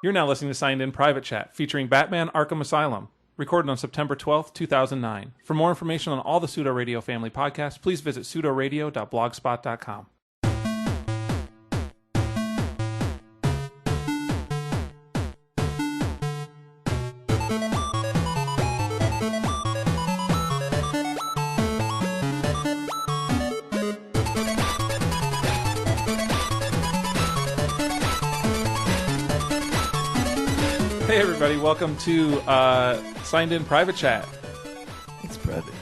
You're now listening to Signed In Private Chat, featuring Batman Arkham Asylum, recorded on September 12th, 2009. For more information on all the Pseudo Radio family podcasts, please visit pseudoradio.blogspot.com. Hey everybody, welcome to Signed In Private Chat. It's private.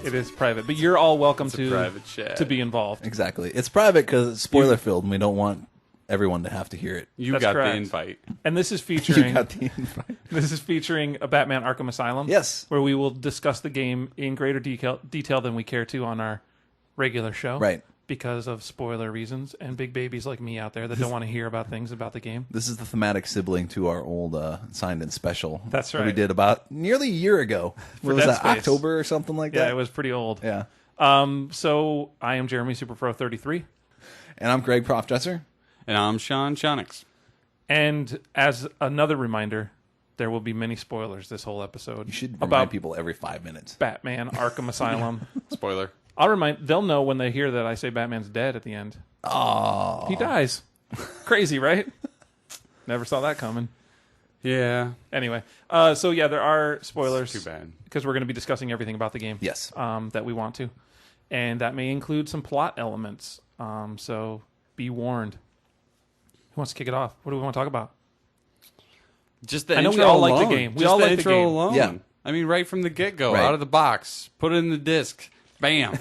It is private, but you're all welcome It's a to private chat. to be involved. Exactly. It's private because it's spoiler filled, and we don't want everyone to have to hear it. You That's got correct. the invite. And this is You featuring got the invite. this is featuring a Batman Arkham Asylum. Yes. Where we will discuss the game in greater detail than we care to on our regular show. Right. Because of spoiler reasons and big babies like me out there that don't want to hear about things about the game. This is the thematic sibling to our old Signed In special. That's that we right. did about nearly a year ago. What was Dead that, Space. October or something like Yeah, that? it was pretty old. Yeah. So I am Jeremy Superpro33. And I'm Greg Profdresser. And I'm Sean Shonix. And as another reminder, there will be many spoilers this whole episode. You should about remind people every 5 minutes. Batman Arkham Asylum. Spoiler. They'll know when they hear that I say Batman's dead at the end. Oh. He dies. Crazy, right? Never saw that coming. Yeah. Anyway, so yeah, there are spoilers. Too bad. Because we're going to be discussing everything about the game. Yes. That we want to. And that may include some plot elements. So be warned. Who wants to kick it off? What do we want to talk about? Just the I know intro we all like the alone. game. We Just all the like the intro game. alone. Yeah. I mean, right from the get-go, Right. out of the box, put it in the disc, bam.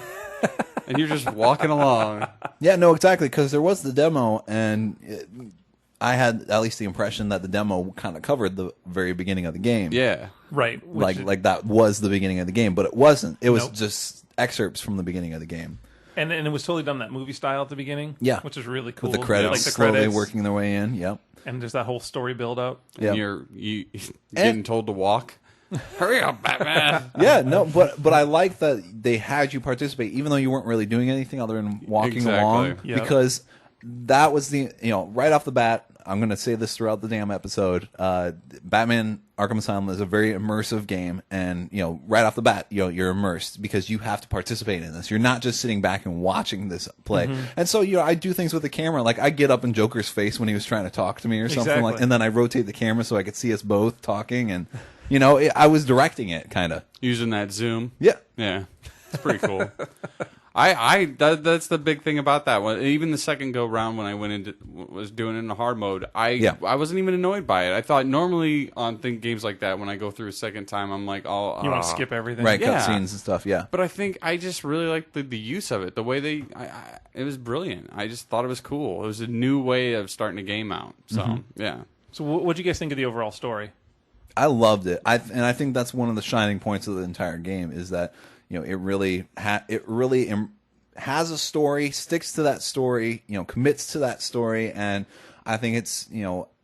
And you're just walking along. Yeah, no, exactly, because there was the demo, and I had at least the impression that the demo kind of covered the very beginning of the game. Yeah. Right. Like that was the beginning of the game, but it wasn't. It was Nope. just excerpts from the beginning of the game. And it was totally done that movie style at the beginning. Yeah. Which is really cool. With the credits Like the slowly credits. working their way in. Yep. And there's that whole story build up. Yeah. And you're getting told to walk. Hurry up, Batman. Yeah, no, but I like that they had you participate, even though you weren't really doing anything other than walking Exactly. along, Yep. because that was the right off the bat. I'm going to say this throughout the damn episode. Batman Arkham Asylum is a very immersive game, and right off the bat, you're immersed because you have to participate in this. You're not just sitting back and watching this play. Mm-hmm. And so I do things with the camera, like I get up in Joker's face when he was trying to talk to me or something Exactly. and then I rotate the camera so I could see us both talking, and I was directing it kind of. Using that zoom. Yeah. Yeah. It's pretty cool. That's the big thing about that one. Even the second go round when I was doing it in the hard mode, I wasn't even annoyed by it. I thought normally on games like that, when I go through a second time, I'm like, oh, You want to skip everything. Right, Yeah. cutscenes and stuff, yeah. But I think I just really liked the use of it. The way it was brilliant. I just thought it was cool. It was a new way of starting a game out. So yeah. So what do you guys think of the overall story? I loved it. I think that's one of the shining points of the entire game is that it really has a story, sticks to that story, commits to that story, and I think it's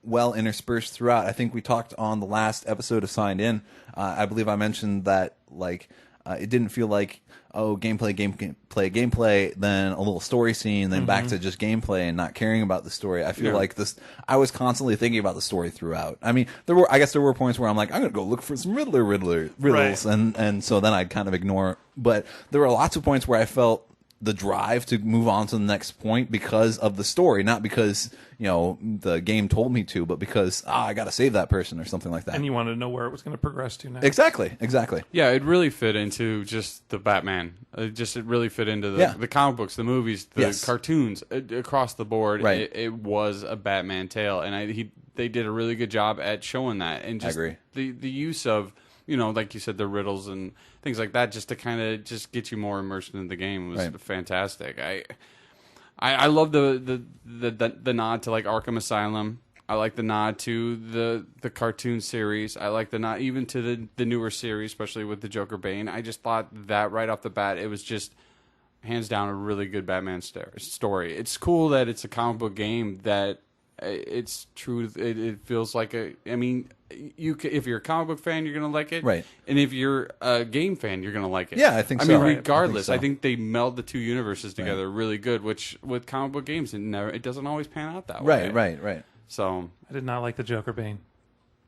well interspersed throughout. I think we talked on the last episode of Signed In. I believe I mentioned that it didn't feel like gameplay, then a little story scene, then back to just gameplay and not caring about the story. I feel like this. I was constantly thinking about the story throughout. I mean, I guess there were points where I'm like, I'm gonna go look for some riddles, Right. and so then I'd kind of ignore. But there were lots of points where I felt the drive to move on to the next point because of the story, not because the game told me to, but because I got to save that person or something like that. And you wanted to know where it was going to progress to next. Exactly. Yeah, it really fit into just the Batman. It really fit into the comic books, the movies, the cartoons across the board. Right. It was a Batman tale, and they did a really good job at showing that. And just I agree. The use of like you said, the riddles and things like that, just to kind of just get you more immersed in the game was fantastic. I love the nod to like Arkham Asylum. I like the nod to the cartoon series. I like the nod even to the newer series, especially with the Joker Bane. I just thought that right off the bat, it was just hands down a really good Batman story. It's cool that it's a comic book game that it's true. It feels like if you're a comic book fan, you're gonna like it, right? And if you're a game fan, you're gonna like it. Yeah, I think so. I mean, Right. regardless, I think so. I think they meld the two universes together really good. Which with comic book games, it doesn't always pan out that way. Right. So I did not like the Joker Bane.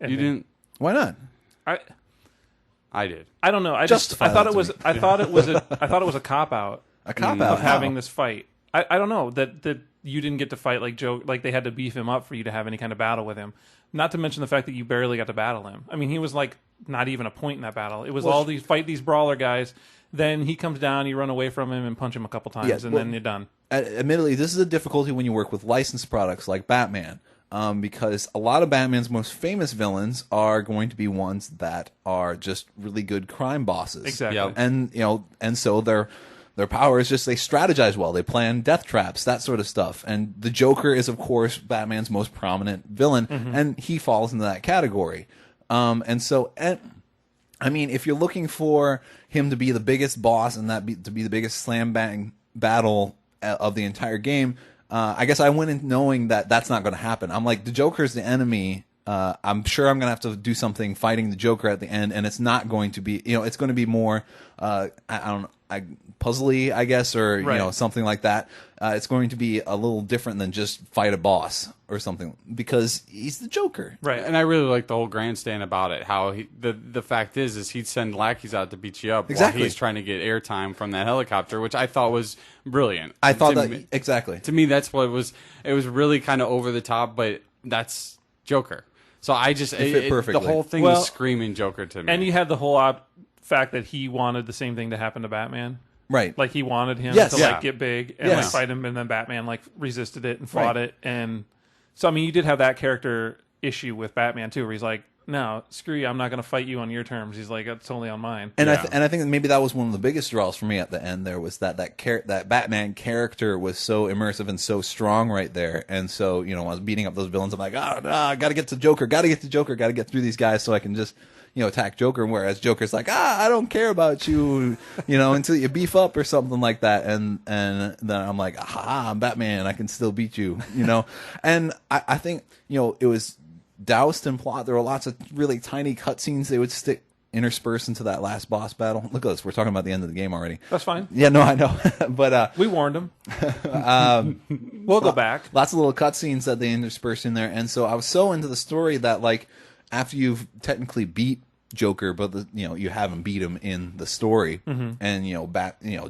you didn't. Why not? I did. I don't know. I Justify thought that it to was. me. I thought it was a cop out A cop of out. having this fight. I don't know that you didn't get to fight like Joe. Like they had to beef him up for you to have any kind of battle with him. Not to mention the fact that you barely got to battle him. I mean, he was like not even a point in that battle. It was all these fight these brawler guys. Then he comes down, you run away from him and punch him a couple times, and then you're done. Admittedly, this is a difficulty when you work with licensed products like Batman, because a lot of Batman's most famous villains are going to be ones that are just really good crime bosses. Exactly. Yep. And so their power is just they strategize well, they plan death traps, that sort of stuff. And the Joker is, of course, Batman's most prominent villain, and he falls into that category. I mean, if you're looking for him to be the biggest boss and to be the biggest slam bang battle of the entire game, I guess I went in knowing that that's not going to happen. I'm like, the Joker's the enemy. I'm sure I'm going to have to do something fighting the Joker at the end, and it's not going to be, it's going to be more, puzzly, I guess, or something like that. It's going to be a little different than just fight a boss or something, because he's the Joker. Right, and I really like the whole grandstand about it. How the fact is he'd send lackeys out to beat you up Exactly. while he's trying to get airtime from that helicopter, which I thought was brilliant. I thought that exactly. To me, that's what it was. It was really kind of over the top, but that's Joker. So I just It fit perfectly. the whole thing was screaming Joker to me. And you had the whole fact that he wanted the same thing to happen to Batman. Right. Like he wanted him Yes. to Yeah. like get big and Yes. like fight him, and then Batman like resisted it and fought Right. it. And so I mean, you did have that character issue with Batman too, where he's like, "No, screw you, I'm not going to fight you on your terms." He's like, "It's only on mine." And I think that maybe that was one of the biggest draws for me at the end. There was that Batman character was so immersive and so strong right there. And so I was beating up those villains. I'm like, oh no, I got to get to Joker, got to get to Joker, got to get through these guys so I can just attack Joker. Whereas Joker's like, I don't care about you, until you beef up or something like that. And then I'm like, I'm Batman, I can still beat you, And I think it was doused in plot. There were lots of really tiny cutscenes they would intersperse into that last boss battle. Look at this, we're talking about the end of the game already. That's fine. Yeah, no, I know. But We warned him. We'll go back. Lots of little cutscenes that they interspersed in there. And so I was so into the story that, like, after you've technically beat Joker, but you haven't beat him in the story, and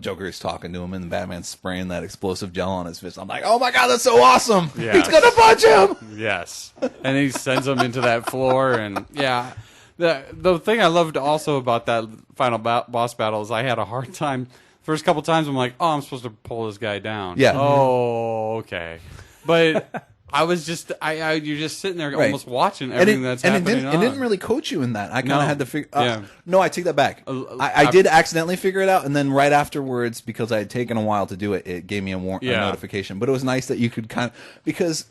Joker is talking to him, and Batman's spraying that explosive gel on his fist. I'm like, oh my god, that's so awesome! Yes. He's gonna punch him. Yes, and he sends him into that floor, and the thing I loved also about that final boss battle is I had a hard time. First couple times, I'm like, oh, I'm supposed to pull this guy down. Yeah. Oh, okay, but. I was just, you're just sitting there almost watching everything that's happening. It didn't really coach you in that. I kind of had to figure. Yeah. No, I take that back. I did accidentally figure it out, and then right afterwards, because I had taken a while to do it, it gave me a notification. But it was nice that you could because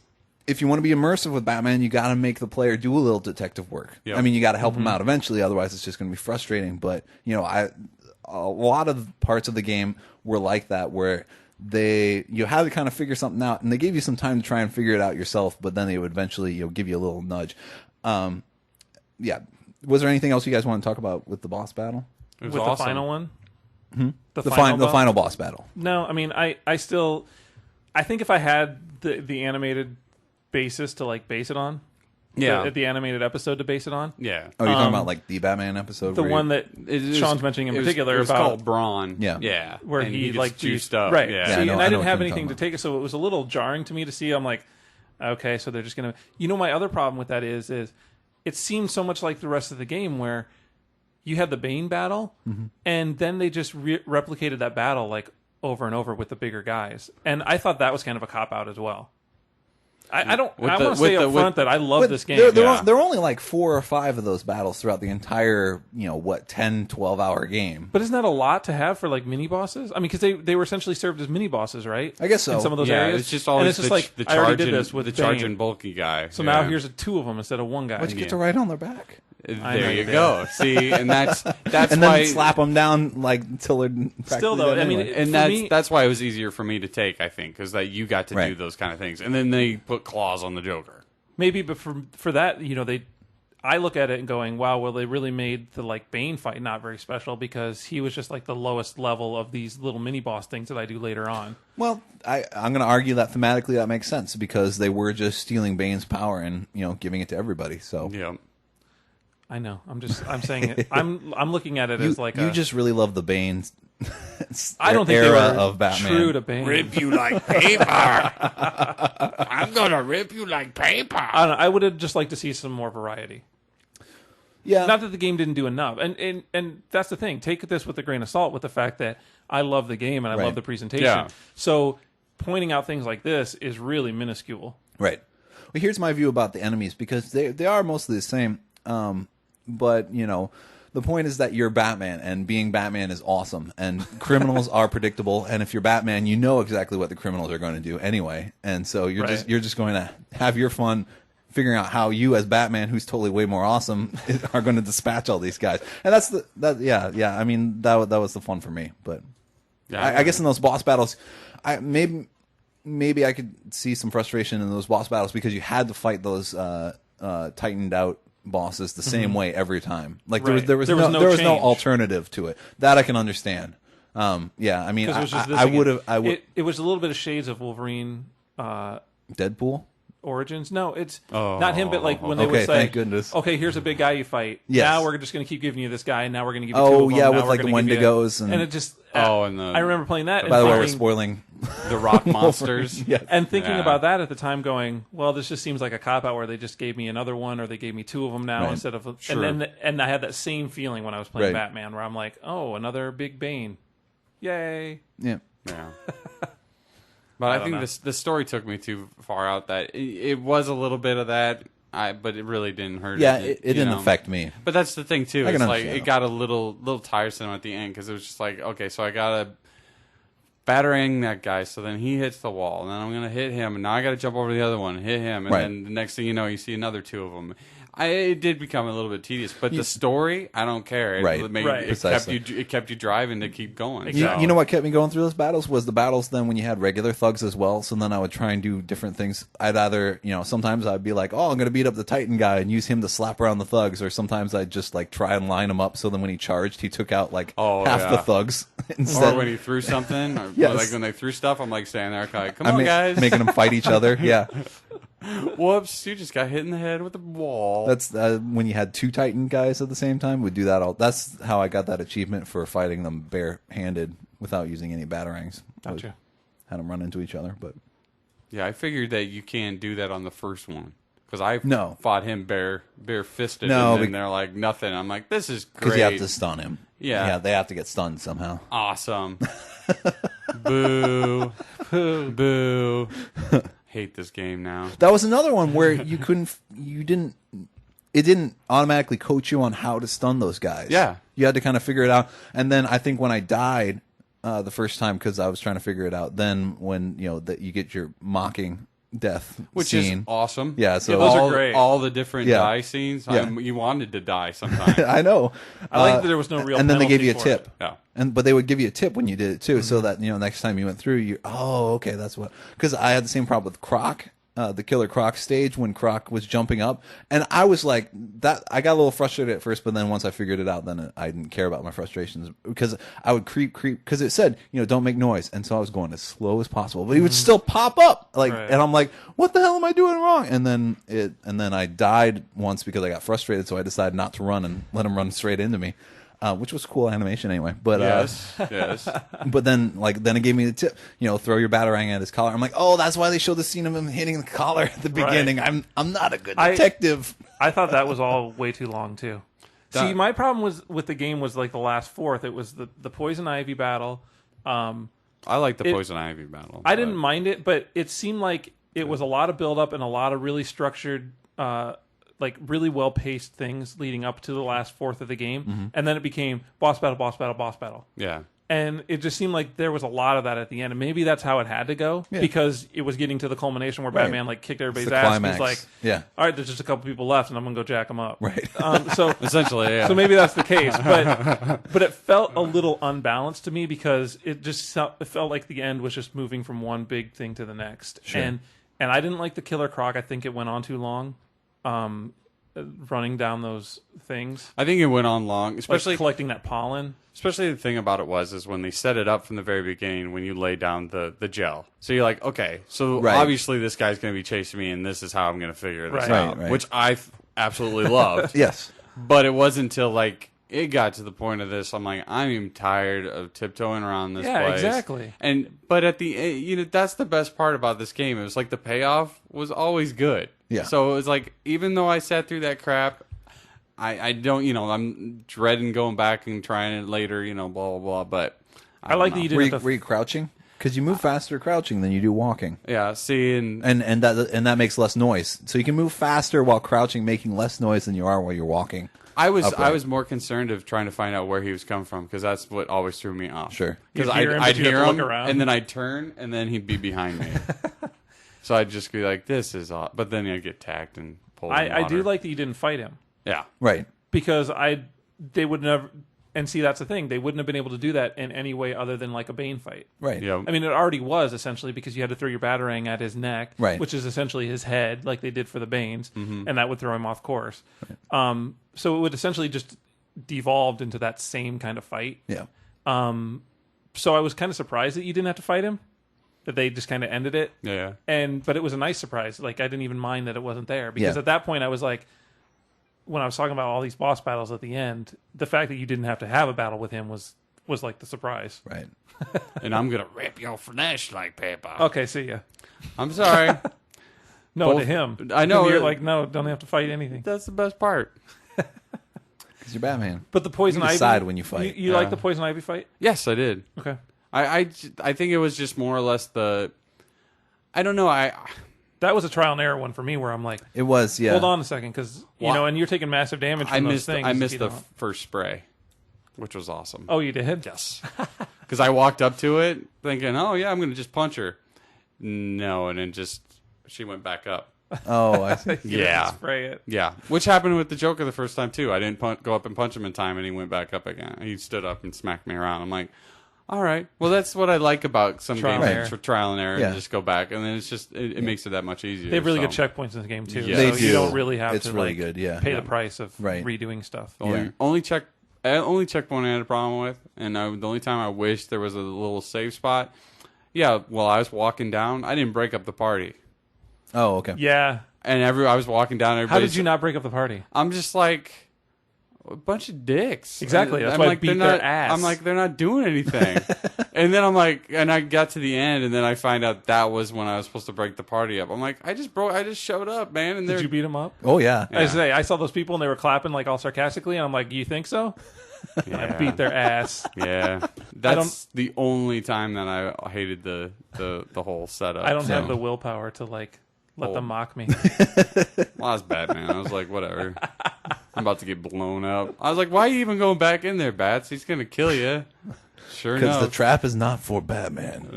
if you want to be immersive with Batman, you got to make the player do a little detective work. Yep. I mean, you got to help him out eventually, otherwise it's just going to be frustrating. But a lot of parts of the game were like that, where you had to kind of figure something out, and they gave you some time to try and figure it out yourself, but then they would eventually give you a little nudge. Was there anything else you guys want to talk about with the boss battle? With the final one? The final boss battle. No, I mean, I think if I had the animated basis to like base it on, the animated episode to base it on. Yeah. Oh, you're talking about like the Batman episode? The one that Sean's mentioning in particular, it was about called Brawn. Yeah. Yeah. where and he gets like juiced up. Right. Yeah. See, I know and I didn't what have you're anything to talking take it, so it was a little jarring to me to see. I'm like, okay, so they're just gonna. My other problem with that is it seemed so much like the rest of the game, where you had the Bane battle, and then they just replicated that battle like over and over with the bigger guys, and I thought that was kind of a cop out as well. I want to say up front that I love this game. There are only like 4 or 5 of those battles throughout the entire 10, 12-hour game. But isn't that a lot to have for like mini bosses? I mean, because they were essentially served as mini bosses, right? I guess so. In some of those areas, it's just always the charge I already did this with the Bane. charging bulky guy. So now here's 2 of them instead of 1 guy. Why'd you get to ride on their back? There you go. See, and that's and why then slap them down like until they're still though. Dead I mean, anyway. and that's why it was easier for me to take. I think because that you got to do those kind of things, and then they put claws on the Joker. Maybe, but for that, I look at it and going, wow, well, they really made the like Bane fight not very special because he was just like the lowest level of these little mini boss things that I do later on. Well, I'm going to argue that thematically that makes sense because they were just stealing Bane's power and giving it to everybody. So Yeah. I know. I'm saying it. I'm looking at it as like you just really love the Bane. I don't think era they were of Batman. true to Bane. Rip you like paper. I'm gonna rip you like paper. I don't know. I would have just liked to see some more variety. Yeah, Not that the game didn't do enough, and that's the thing. Take this with a grain of salt, with the fact that I love the game and I love the presentation. Yeah. So pointing out things like this is really minuscule. right. Well, here's my view about the enemies because they are mostly the same. But the point is that you're Batman, and being Batman is awesome, and criminals are predictable. And if you're Batman, you know exactly what the criminals are going to do anyway, and so you're just going to have your fun figuring out how you, as Batman, who's totally way more awesome, are going to dispatch all these guys. And I mean that was the fun for me. But I guess in those boss battles, maybe I could see some frustration in those boss battles because you had to fight those tightened out bosses the same way every time. Like there was no alternative to it. That I can understand. Yeah, I mean, I would. It was a little bit of shades of Wolverine. Deadpool Origins. No, it's not him, but like when they would say, thank goodness. Okay, here's a big guy you fight. Yes. Now we're just going to keep giving you this guy, and now we're going to give you two of them. Yeah, now with we're like the gonna give you Wendigos and it just. and the, I remember playing that. by the way, we're thinking, spoiling the rock monsters. Yes. and thinking Yeah. about that at the time, going, well, this just seems like a cop out where they just gave me another one, or they gave me two of them now Right. instead of. Sure. And I had that same feeling when I was playing Right. Batman, where I'm like, oh, another big Bane, yay! Yeah. Yeah. But I think know. the story took me too far out that it was a little bit of that, but it really didn't hurt. Yeah, it it didn't affect me. But that's the thing too. I can It's like understand it got a little tiresome at the end because it was just like, okay, so I gotta battering that guy, so then he hits the wall, and then I'm gonna hit him, and now I gotta jump over the other one, and hit him, and Right. then the next thing you know, you see another two of them. It did become a little bit tedious, but the story, I don't care. Right. It kept you driving to keep going. Exactly. You know what kept me going through those battles was the battles then when you had regular thugs as well. So then I would try and do different things. I'd either, sometimes I'd be like, oh, I'm going to beat up the Titan guy and use him to slap around the thugs. Or sometimes I'd just like try and line him up so then when he charged, he took out like half the thugs. Instead. Or when he threw something, or Yes. like when they threw stuff, I'm like standing there, like, come on, guys. Making them fight each other. Yeah. Whoops, you just got hit in the head with a wall. That's when you had two Titan guys at the same time. We'd do that all. That's how I got that achievement for fighting them barehanded without using any batarangs. Gotcha. Had them run into each other, but Yeah, I figured that you can't do that on the first one. Because I No. fought him bare-fisted, No, and then they're like, nothing. I'm like, this is great. because you have to stun him. Yeah. They have to get stunned somehow. Awesome. Boo. Boo. Hate this game now. That was another one where it didn't automatically coach you on how to stun those guys. Yeah. You had to kind of figure it out. And then I think when I died the first time because I was trying to figure it out, then when that you get your mocking death Which scene. is awesome. Yeah, so those are all, great. all the different Yeah. die scenes. Yeah. You wanted to die sometimes. I know. I like that there was no real. And then they gave you a penalty for tip. it. Yeah. But they would give you a tip when you did it too, so that next time you went through, okay, that's what. Because I had the same problem with Croc, the Killer Croc stage when Croc was jumping up, and I was like that. I got a little frustrated at first, but then once I figured it out, then I didn't care about my frustrations because I would creep because it said don't make noise, and so I was going as slow as possible, but he would still pop up and I'm like, what the hell am I doing wrong? And then I died once because I got frustrated, so I decided not to run and let him run straight into me. Which was cool animation anyway, but Yes. but then it gave me the tip, throw your batarang at his collar. I'm like, oh, that's why they showed the scene of him hitting the collar at the beginning. I'm not a good detective. I thought that was all way too long too. See, my problem with the game was like the last fourth. It was the poison ivy battle. I like the poison ivy battle. I didn't mind it, but it seemed like it was a lot of build up and a lot of really structured, like really well paced things leading up to the last fourth of the game, and then it became boss battle, boss battle, boss battle. Yeah. And it just seemed like there was a lot of that at the end, and maybe that's how it had to go because it was getting to the culmination where Batman like kicked everybody's ass. climax. He's like, Yeah. all right, there's just a couple people left, and I'm gonna go jack them up. Right. So Essentially, yeah. so maybe that's the case, but it felt a little unbalanced to me because it felt like the end was just moving from one big thing to the next. Sure. And I didn't like the Killer Croc. I think it went on too long. running down those things, I think it went on long, like especially collecting that pollen. Especially the thing about it is when they set it up from the very beginning when you lay down the gel. So you're like, okay, so obviously this guy's going to be chasing me, and this is how I'm going to figure this out, which I absolutely loved. Yes. But it wasn't until like it got to the point of this, I'm like, I'm even tired of tiptoeing around this place. Yeah, exactly. But at the that's the best part about this game. It was like the payoff was always good. Yeah. So it was like, even though I sat through that crap, I don't, I'm dreading going back and trying it later, blah, blah, blah. But I like that you didn't were you crouching? Because you move faster crouching than you do walking. Yeah, see, and that makes less noise. So you can move faster while crouching, making less noise than you are while you're walking. I was more concerned of trying to find out where he was coming from, because that's what always threw me off. Sure. Because I'd hear him, and then I'd turn, and then he'd be behind me. So I'd just be like, this is odd. But then I'd get tacked and pulled in I do water. like that you didn't fight him. Yeah. Right. Because they would never, and see, that's the thing, they wouldn't have been able to do that in any way other than like a Bane fight. Right. Yeah. I mean, it already was essentially, because you had to throw your batarang at his neck, right, which is essentially his head, like they did for the Banes, and that would throw him off course. Right. So it would essentially just devolved into that same kind of fight. Yeah. So I was kind of surprised that you didn't have to fight him, that they just kind of ended it. Yeah. But it was a nice surprise. Like, I didn't even mind that it wasn't there, because at that point I was like, when I was talking about all these boss battles at the end, the fact that you didn't have to have a battle with him was like the surprise. Right. And I'm gonna rip your flesh like paper. Okay, see ya. I'm sorry. No, to him. I know. You're like, no, don't have to fight anything. That's the best part. Because you're Batman. But the poison you ivy. decide when you fight. You like the poison ivy fight? Yes, I did. Okay. I think it was just more or less I don't know. That was a trial and error one for me, where I'm like, it was, yeah. hold on a second, because and you're taking massive damage from those things. I missed the first spray, which was awesome. Oh, you did? Yes. Because I walked up to it thinking, oh yeah, I'm going to just punch her. No, and then she went back up. Oh, I see. Yeah. Spray it. Yeah. Which happened with the Joker the first time too. I didn't go up and punch him in time, and he went back up again. He stood up and smacked me around. I'm like, all right. Well, that's what I like about some games for trial and error. Yeah. And just go back, and then it's just it makes it that much easier. They have really good checkpoints in the game too. Yeah. So They do. You don't really have it's to really good. Yeah. pay the price of redoing stuff. Only checkpoint I had a problem with, and the only time I wished there was a little safe spot. Yeah, while I was walking down, I didn't break up the party. Oh, okay. Yeah. And I was walking down. How did you not break up the party? I'm just like a bunch of dicks. Exactly. That's I'm why like, I beat their ass. I'm like, they're not doing anything. And then I'm like, and I got to the end, and then I find out that was when I was supposed to break the party up. I'm like, I just showed up, man. And did you beat them up? Oh yeah. I saw those people, and they were clapping like all sarcastically, and I'm like, you think so? Yeah. I beat their ass. Yeah, that's the only time that I hated the whole setup. I don't have the willpower to like let them mock me. Well, I was Batman. I was like, whatever. I'm about to get blown up. I was like, why are you even going back in there, Bats? He's gonna kill you. Sure enough. Because the trap is not for Batman.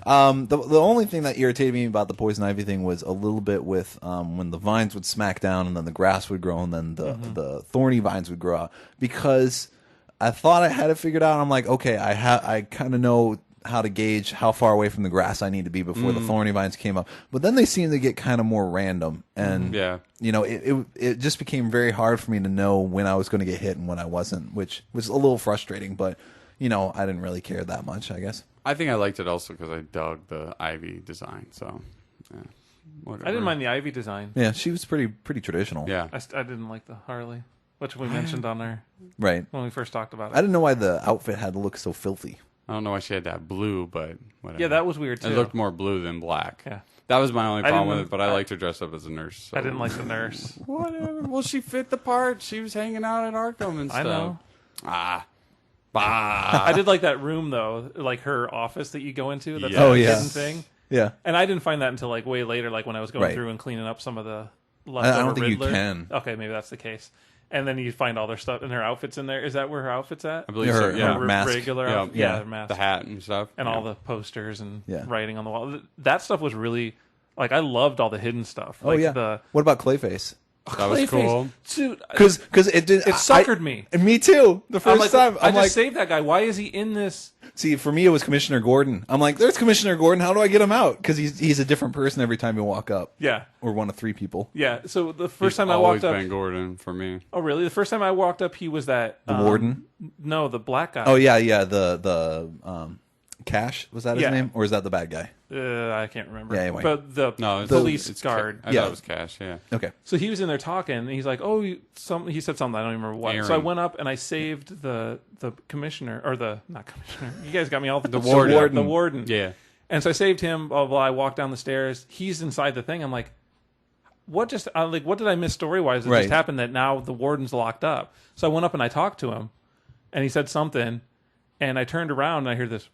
The only thing that irritated me about the poison ivy thing was a little bit with when the vines would smack down, and then the grass would grow, and then the thorny vines would grow out. Because I thought I had it figured out. I'm like, okay, I kind of know how to gauge how far away from the grass I need to be before the thorny vines came up. But then they seemed to get kind of more random, and it just became very hard for me to know when I was going to get hit and when I wasn't, which was a little frustrating. But I didn't really care that much, I guess. I think I liked it also because I dug the ivy design. So, yeah, whatever. I didn't mind the ivy design. Yeah, she was pretty traditional. Yeah, I didn't like the Harley, which we mentioned on there right when we first talked about it. I didn't know why the outfit had to look so filthy. I don't know why she had that blue, but whatever. Yeah, that was weird too. It looked more blue than black. Yeah. That was my only problem with it, but I liked her dressed up as a nurse. So. I didn't like the nurse. Whatever. Well, she fit the part. She was hanging out at Arkham and stuff. I know. I did like that room though, like her office that you go into. That's Yeah. a hidden thing. Yeah. And I didn't find that until like way later, like when I was going through and cleaning up some of the leftover I don't think Riddler. you can. Okay, maybe that's the case. And then you find all their stuff and her outfits in there. Is that where her outfit's at? I believe so. Yeah. her mask. Regular outfit. Yeah. Her mask. The hat and stuff. And all the posters and Yeah. writing on the wall. That stuff was really, like, I loved all the hidden stuff. Oh, Like yeah. What about Clayface? That was cool. Dude, because it did. it suckered me. And me too. The first time, I just saved that guy. Why is he in this? See, for me, it was Commissioner Gordon. I'm like, there's Commissioner Gordon. How do I get him out? Because he's a different person every time you walk up. Yeah. Or one of 3 people. Yeah. So the first time I always walked up, been Gordon for me. oh really? The first time I walked up, he was that The warden? No, the black guy. Oh yeah. The Cash, was that his Yeah. name, or is that the bad guy? I can't remember. Yeah, anyway. But the No, police it's guard. I Yeah. thought it was Cash. Yeah. Okay. So he was in there talking, and he's like, "Oh, he said something. I don't even remember what." Aaron. So I went up and I saved the commissioner, or the not commissioner. You guys got me all the warden. The warden. Yeah. And so I saved him. Blah, blah, I walked down the stairs. He's inside the thing. I'm like, what just what did I miss story wise? It Right. just happened that now the warden's locked up. So I went up and I talked to him, and he said something, and I turned around and I hear this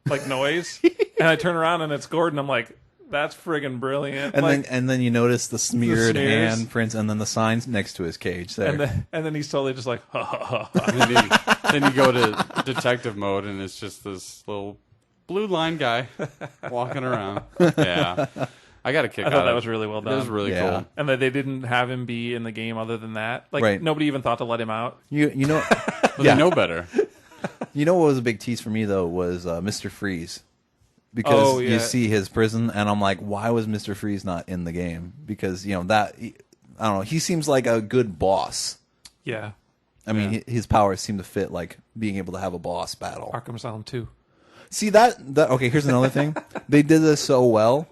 like noise, and I turn around and it's Gordon. I'm like, that's friggin' brilliant. And then you notice the smeared smears. handprints, and then the signs next to his cage there. and then he's totally just like, ha ha ha. Then you go to detective mode, and it's just this little blue line guy walking around. Yeah. I got a kick I out thought of that it. was really well done. It was really Yeah. cool. And that they didn't have him be in the game other than that. Like Right. nobody even thought to let him out. You know, But Yeah. they know better. you know what was a big tease for me though was Mr. Freeze, because Oh, yeah. you see his prison, and I'm like, why was Mr. Freeze not in the game? Because that I don't know. He seems like a good boss. Yeah. I mean, his powers seem to fit like being able to have a boss battle. Arkham Asylum 2. See that okay, here's another thing. They did this so well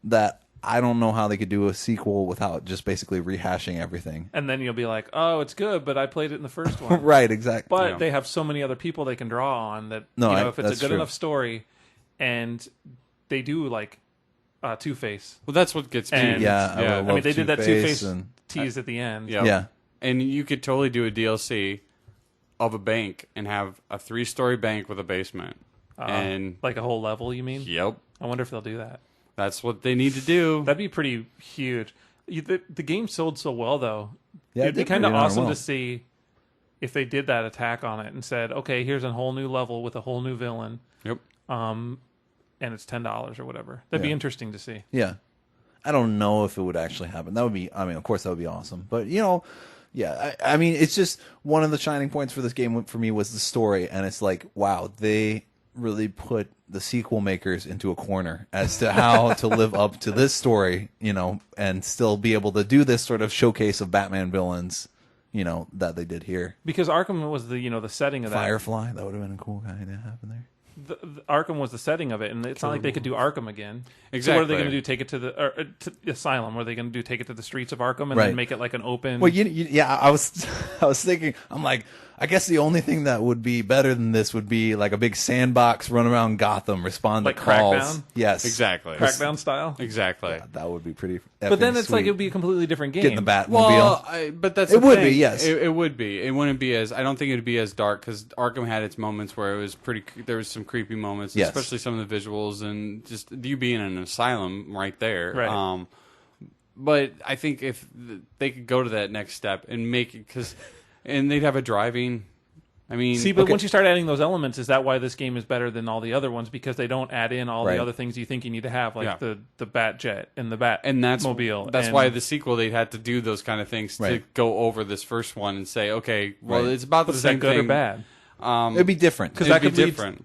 that I don't know how they could do a sequel without just basically rehashing everything. And then you'll be like, oh, it's good, but I played it in the first one. Right, exactly. But Yeah. they have so many other people they can draw on that, No, if it's a that's good true. enough story, and they do like Two-Face. Well, that's what gets me. And- Yeah, I I mean, love they did that Two-Face Two-Face and- tease at the end. Yeah. Yeah. And you could totally do a DLC of a bank and have a 3-story bank with a basement. And Like a whole level, you mean? yep, I wonder if they'll do that. that's what they need to do. That'd be pretty huge. The game sold so well, though. Yeah, it It'd be did kind of pretty darn awesome well. to see if they did that attack on it and said, okay, here's a whole new level with a whole new villain, Yep. and it's $10 or whatever. That'd be Yeah. interesting to see. Yeah. I don't know if it would actually happen. That would be, I mean, of course that would be awesome. But, yeah, I mean, it's just one of the shining points for this game for me was the story. And it's like, wow, they really put the sequel makers into a corner as to how to live up to this story, and still be able to do this sort of showcase of Batman villains, that they did here. Because Arkham was the setting of that. Firefly, that would have been a cool guy to happen there. The Arkham was the setting of it, and it's not like they could do Arkham again. So what are Exactly. they going to do? Take it to the Asylum? What are they going to do? Take it to the streets of Arkham and Right. then make it like an open? Well, yeah, I was thinking, I'm like, I guess the only thing that would be better than this would be like a big sandbox, run around Gotham, respond Like to calls. Crackdown? Yes, Exactly. Crackdown style. Exactly. That would be pretty. But then effing it's like sweet. it would be a completely different game. Get in the Batmobile. Well, but that's It the would thing. be, yes. It would be. It wouldn't be as. I don't think it would be as dark because Arkham had its moments where it was pretty. There was some creepy moments, Yes. especially some of the visuals and just you being in an asylum right there. Right. But I think if they could go to that next step and make it and they'd have a driving. I mean, See, but Okay. once you start adding those elements, is that why this game is better than all the other ones? Because they don't add in all Right. the other things you think you need to have, like Yeah. the Bat Jet and the Bat and that's Mobile. That's and- why the sequel they had to do those kind of things to Right. go over this first one and say, okay, well, Right. it's about But the is same that good thing. or bad? It'd be different. Because It'd that could be lead different.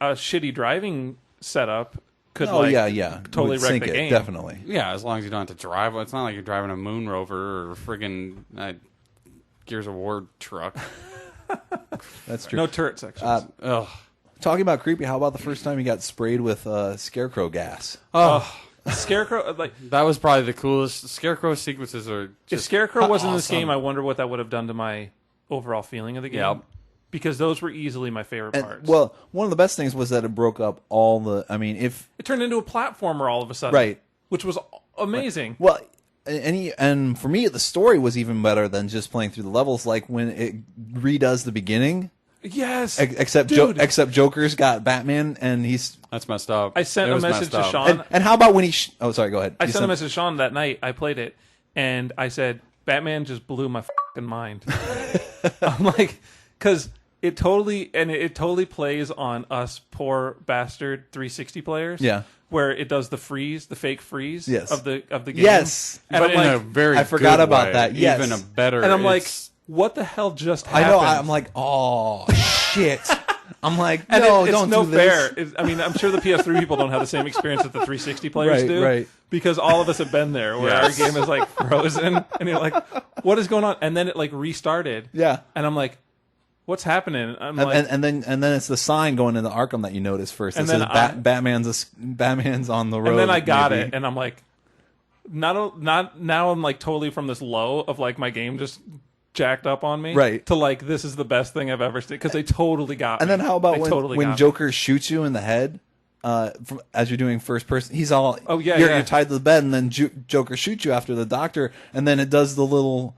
A shitty driving setup could Oh like yeah, totally Would wreck sink the it, game. definitely. Yeah, as long as you don't have to drive. It's not like you're driving a Moon Rover or friggin' Gears of War truck. That's true. No turret sections. Ugh. Talking about creepy, how about the first time you got sprayed with scarecrow gas? Oh, Scarecrow, like that was probably the coolest. Scarecrow sequences are if just Scarecrow wasn't in this awesome. game, I wonder what that would have done to my overall feeling of the game. Yep. Because those were easily my favorite And, parts. well, one of the best things was that it broke up all the. I mean, if it turned into a platformer all of a sudden, Right. Which was amazing. well, and for me, the story was even better than just playing through the levels. Like when it redoes the beginning, Yes, except dude. except Joker's got Batman, and he's. that's messed up. I sent It a was message messed to up. Sean. And how about when he? Oh, sorry. Go ahead. I You sent a message to Sean that night. I played it, and I said, "Batman just blew my fucking mind." I'm like, because it totally plays on us poor bastard 360 players. Yeah. where it does the fake freeze Yes. of the game. Yes. And but I'm in like, a very I forgot good about way. that. Yes. Even a better. and I'm like, it's- what the hell just I happened? know. I'm like, oh shit. I'm like, and no, it's don't no do this. fair. I mean, I'm sure the PS3 people don't have the same experience that the 360 players Right, do, right. because all of us have been there where Yes. our game is like frozen, and you're like, what is going on? And then it like restarted. Yeah. And I'm like, what's happening? I'm And, like, and then it's the sign going into Arkham that you notice first. It And says then I- Batman's on the road. and then I got maybe. it, and I'm like, not now. I'm like totally from this low of like my game just jacked up on me, Right. To like this is the best thing I've ever seen, because they totally got And me. then how about They when, totally when got me. Joker shoots you in the head? As you're doing first person, he's all yeah, you're, yeah. you're tied to the bed, and then Joker shoots you after the doctor, and then it does the little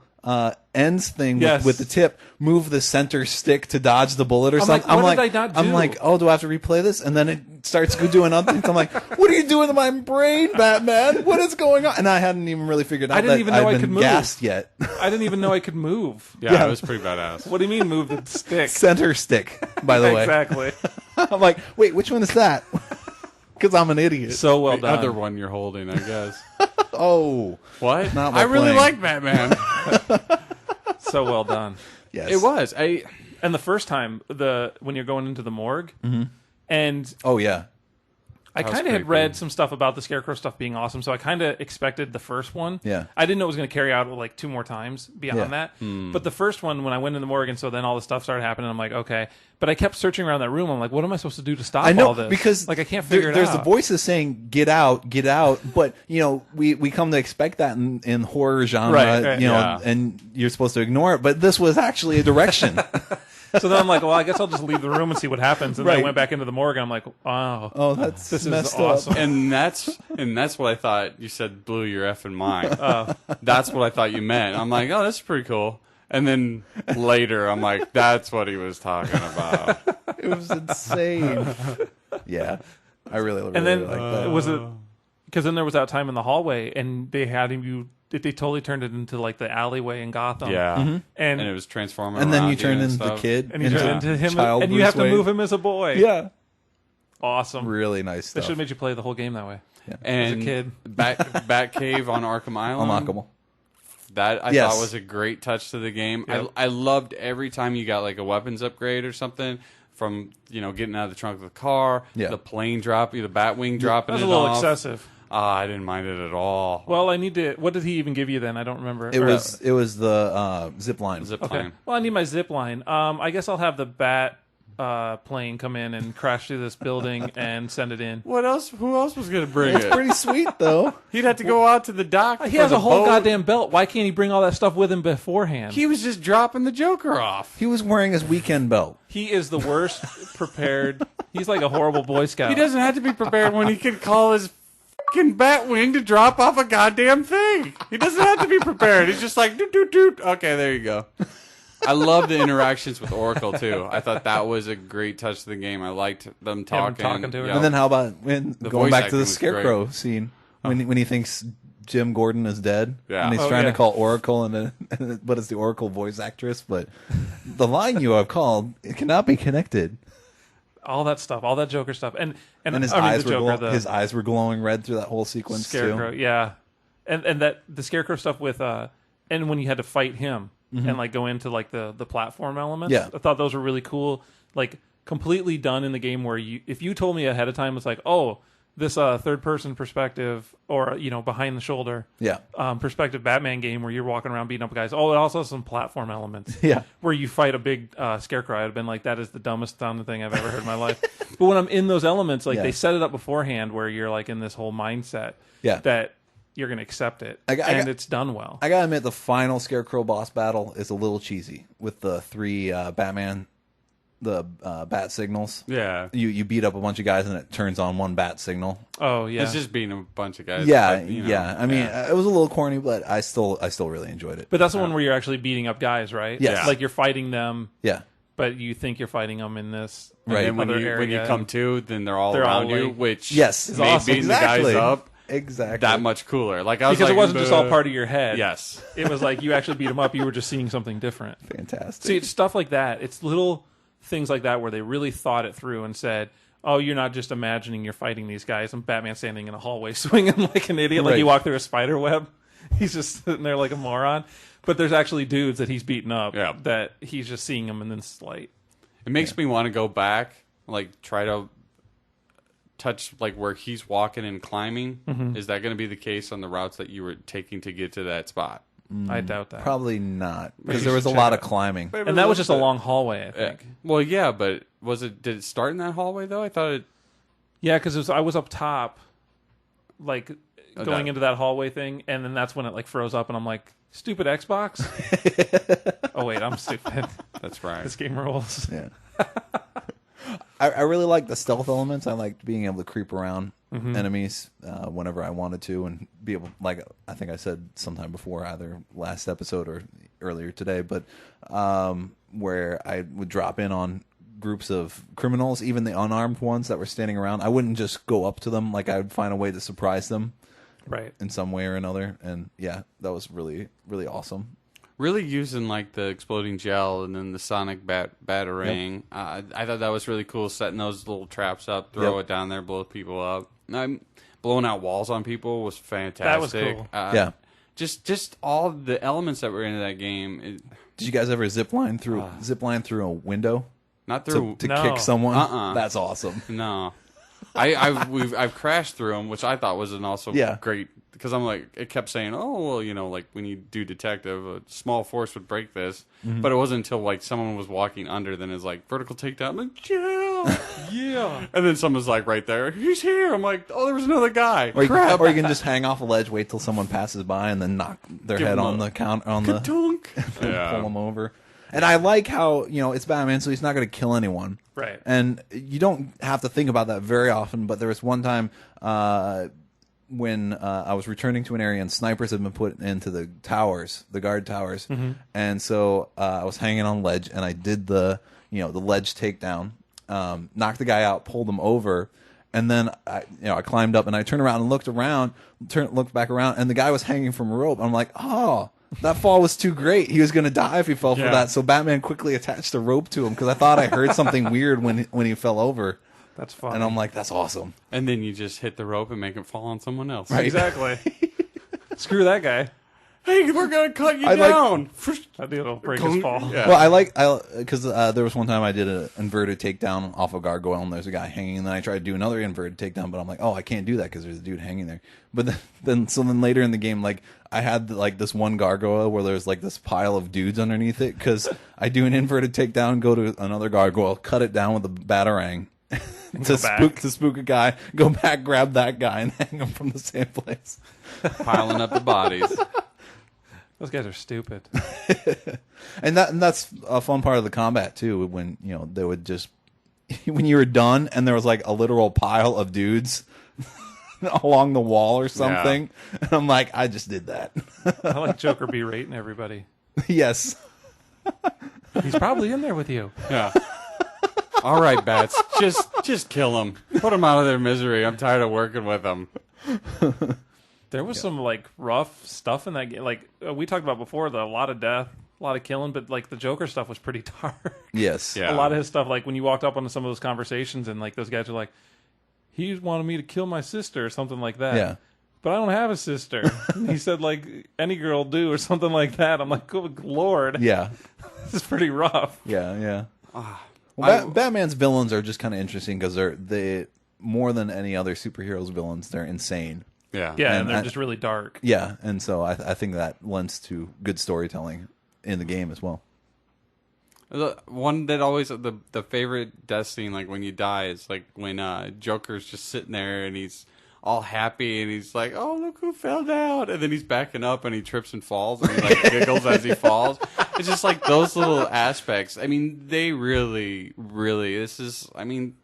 ends thing Yes. with the tip, move the center stick to dodge the bullet or I'm like, something. what did I not I'm do? like, oh, do I have to replay this? And then it starts doing other things. I'm like, what are you doing to my brain, Batman? What is going on? And I hadn't even really figured out I didn't that even know I'd I been could move. gassed yet. I didn't even know I could move. yeah, it was pretty badass. What do you mean move the stick? Center stick, by the way. Exactly. I'm like, wait, which one is that? Because I'm an idiot. So well The done. other one you're holding, I guess. Oh, What? Not my I really playing. like Batman. So well done. yes, It was. And the first time, when you're going into the morgue, and Oh yeah. I That was kind of had creepy. read some stuff about the Scarecrow stuff being awesome, so I kind of expected the first one. Yeah. I didn't know it was going to carry out like 2 more times beyond Yeah. that. Hmm. But the first one, when I went in the morgue, and so then all the stuff started happening, I'm like, okay. But I kept searching around that room. I'm like, what am I supposed to do to stop I know all this? because like I can't figure it there's out. the voices saying "get out, get out," but you know we come to expect that in horror genre, Right, you know, yeah. and you're supposed to ignore it. But this was actually a direction. So then I'm like, well, I guess I'll just leave the room and see what happens. And then I Right. went back into the morgue, and I'm like, wow, Oh, that's this is messed awesome. up. and that's what I thought you said blew your effing mind. That's what I thought you meant. I'm like, oh, that's pretty cool. And then later, I'm like, that's what he was talking about. It was insane. Yeah, I really And then like that. was it because then there was that time in the hallway, and they had him. They totally turned it into like the alleyway in Gotham. Yeah. and And it was transforming. And then around you turn and into the stuff. kid, and you turn into him, child and you Bruce have to Wayne. move him as a boy. Yeah, Awesome. really nice They stuff. should have made you play the whole game that way. And as a kid. Batcave on Arkham Island. Unlockable. That I Yes. thought was a great touch to the game. Yep. I loved every time you got like a weapons upgrade or something from getting out of the trunk of the car, Yeah. the plane dropping, the Batwing dropping That was it a little off. excessive. I didn't mind it at all. Well, I need to. What did he even give you then? I don't remember. It was the zip line. Zip okay. plane. Well, I need my zip line. I guess I'll have the bat plane come in and crash through this building and send it in. What else? Who else was going to bring It's it? pretty sweet though. He'd have to go out to the dock. He for has the a whole boat. goddamn belt. Why can't he bring all that stuff with him beforehand? He was just dropping the Joker off. He was wearing his weekend belt. He is the worst prepared. He's like a horrible Boy Scout. He doesn't have to be prepared when he can call his fucking Batwing to drop off a goddamn thing. He doesn't have to be prepared. He's just like, doot, doot, doot. Okay, there you go. I love the interactions with Oracle, too. I thought that was a great touch to the game. I liked them talking. talking to her. Yep. And then how about when The going voice back to acting the was Scarecrow scene when he thinks Jim Gordon is dead, Yeah. and he's Oh, trying yeah. to call Oracle, but it's the Oracle voice actress. But the line you have called, it cannot be connected. all that stuff, all that Joker stuff, and And his I mean, eyes the were Joker, his eyes were glowing red through that whole sequence Scarecrow, too. yeah, and that the Scarecrow stuff with and when you had to fight him and like go into like the platform elements, Yeah. I thought those were really cool, like completely done in the game where if you told me ahead of time, it's like, oh, this third person perspective or behind the shoulder Yeah, perspective Batman game where you're walking around beating up guys. Oh, it also has some platform elements. Yeah. Where you fight a big Scarecrow. I'd have been like, that is the dumbest sounding thing I've ever heard in my life. But when I'm in those elements, like Yeah. they set it up beforehand where you're like in this whole mindset Yeah. that you're going to accept it. I it's done well. I gotta admit the final Scarecrow boss battle is a little cheesy with the 3 Batman, the bat signals. Yeah. You beat up a bunch of guys and it turns on one bat signal. Oh, yeah. It's just being a bunch of guys. Yeah, but, you know, yeah. I mean, it was a little corny, but I still really enjoyed it. But that's the one where you're actually beating up guys, right? Yes. Like you're fighting them, Yeah, but you think you're fighting them in this Right. And when other you area. come to, then they're all They're all around you, like- which yes, made awesome. beating the exactly. guys up Exactly. that much cooler. Like I was because like, it wasn't just all "Buh." part of your head. Yes. It was like you actually beat them up. You were just seeing something different. Fantastic. See, it's stuff like that. It's little things like that where they really thought it through and said, oh, you're not just imagining you're fighting these guys, and Batman standing in a hallway swinging like an idiot, like Right. he walked through a spider web. He's just sitting there like a moron. But there's actually dudes that he's beating up that he's just seeing them in this light. It makes me want to go back, like try to touch like where he's walking and climbing. Is that going to be the case on the routes that you were taking to get to that spot? I doubt that. Probably not, because you there was should a check lot it of climbing. And that was just a long hallway, I think. Well, yeah, but did it start in that hallway though? I thought it. Yeah, because I was up top, like going that- into that hallway thing, and then that's when it like froze up, and I'm like, stupid Xbox. Oh wait, I'm stupid. That's right. This game rules. Yeah. I really like the stealth elements. I liked being able to creep around enemies whenever I wanted to, and be able, like I think I said sometime before, either last episode or earlier today, but where I would drop in on groups of criminals, even the unarmed ones that were standing around. I wouldn't just go up to them. Like I would find a way to surprise them, Right. in some way or another. And yeah, that was really, really awesome. Really using like the exploding gel and then the sonic batarang. I thought that was really cool, setting those little traps up, throw it down there, blow people up. Blowing out walls on people was fantastic. That was cool. Yeah. Just all the elements that were into that game. Did you guys ever zip line through a window Not through. to No. kick someone? Uh-uh. That's awesome. No. I've crashed through them, which I thought was an also great, because I'm like, it kept saying, oh, well, you know, like when you do detective, a small force would break this, but it wasn't until like someone was walking under, then it's like vertical takedown. I'm like, yeah, and then someone's like right there, he's here. I'm like, oh, there was another guy. Or you can just hang off a ledge, wait till someone passes by, and then knock their head on the counter on the Ka-dunk. pull them over. And I like how, you know, it's Batman, so he's not going to kill anyone. Right. And you don't have to think about that very often, but there was one time when I was returning to an area and snipers had been put into the towers, the guard towers. And so I was hanging on ledge, and I did the ledge takedown, knocked the guy out, pulled him over, and then I climbed up and I turned around and looked back around, and the guy was hanging from a rope. I'm like, oh, that fall was too great. He was going to die if he fell for that. So Batman quickly attached a rope to him, because I thought I heard something weird when he fell over. That's fun. And I'm like, that's awesome. And then you just hit the rope and make it fall on someone else. Right. Exactly. Screw that guy. Hey, we're gonna cut you I down. That dude will break his fall. Yeah. Well, because there was one time I did an inverted takedown off a gargoyle, and there's a guy hanging, and then I tried to do another inverted takedown, but I'm like, oh, I can't do that because there's a dude hanging there. But then later in the game, like I had like this one gargoyle where there's like this pile of dudes underneath it, because I do an inverted takedown, go to another gargoyle, cut it down with a batarang to spook a guy, go back, grab that guy, and hang him from the same place. Piling up the bodies. Those guys are stupid. And that's a fun part of the combat too, when they would just when you were done and there was like a literal pile of dudes along the wall or something, and I'm like, I just did that. I like Joker berating everybody. Yes. He's probably in there with you. Yeah. All right, Bats. Just kill them. Put them out of their misery. I'm tired of working with them. There was some like rough stuff in that game. Like we talked about before, a lot of death, a lot of killing, but like the Joker stuff was pretty dark. Yes. Yeah. A lot of his stuff, like when you walked up onto some of those conversations, and like those guys were like, he wanted me to kill my sister or something like that. Yeah. But I don't have a sister. And he said like any girl do or something like that. I'm like, good Lord. Yeah. This is pretty rough. Yeah. Well, Batman's villains are just kind of interesting because they more than any other superheroes villains, they're insane. Yeah. Yeah, and they're just really dark. Yeah, and so I think that lends to good storytelling in the game as well. The one that always the favorite death scene, like when you die, is like when Joker's just sitting there and he's all happy and he's like, "Oh, look who fell down!" And then he's backing up and he trips and falls and he like giggles as he falls. It's just like those little aspects. I mean, they really. This is. I mean,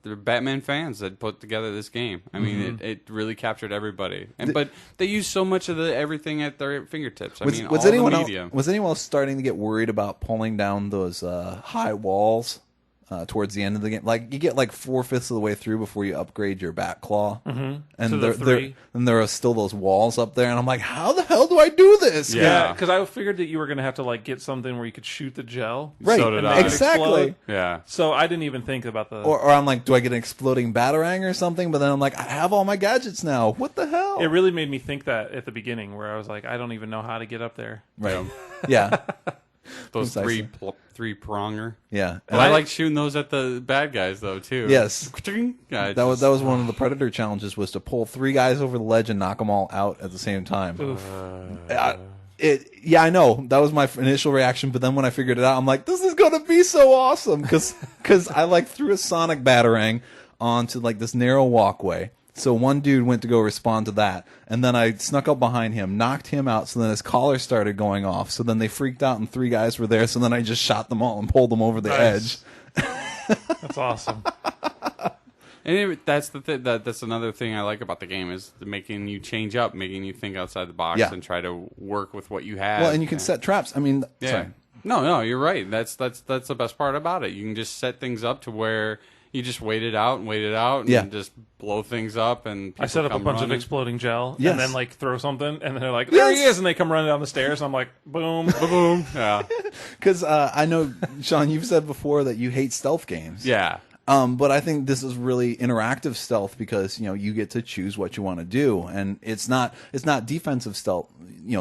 the Batman fans that put together this game. I mean, it really captured everybody. But they use so much of everything at their fingertips. Was all anyone the media. was anyone else starting to get worried about pulling down those high walls towards the end of the game. Like you get like 4/5 of the way through before you upgrade your bat claw, and there are still those walls up there, and I'm like, how the hell do I do this? Yeah, because I figured that you were going to have to like get something where you could shoot the gel, right? So did I. Exactly. Yeah. So I didn't even think about the. Or I'm like, do I get an exploding batarang or something? But then I'm like, I have all my gadgets now. What the hell? It really made me think that at the beginning, where I was like, I don't even know how to get up there. Right. Yeah. Those Precisely. three pronger. Yeah. But I like shooting those at the bad guys though too. Yes. Yeah, That was one of the Predator challenges, was to pull 3 guys over the ledge and knock them all out at the same time. Yeah, I know. That was my initial reaction, but then when I figured it out, I'm like, this is going to be so awesome, because I like threw a sonic batarang onto like this narrow walkway. So one dude went to go respond to that, and then I snuck up behind him, knocked him out, so then his collar started going off. So then they freaked out, and 3 guys were there, so then I just shot them all and pulled them over the edge. That's awesome. And that's that's another thing I like about the game, is making you change up, making you think outside the box and try to work with what you have. Well, and you can set traps. I mean, sorry. No, you're right. That's the best part about it. You can just set things up to where you just wait it out and just blow things up. And I set up a bunch of exploding gel Yes. and then like throw something, and then they're like, there he is, and they come running down the stairs, and I'm like, boom, boom. Yeah. Because I know, Sean, you've said before that you hate stealth games. Yeah. But I think this is really interactive stealth, because you get to choose what you want to do, and it's not defensive stealth.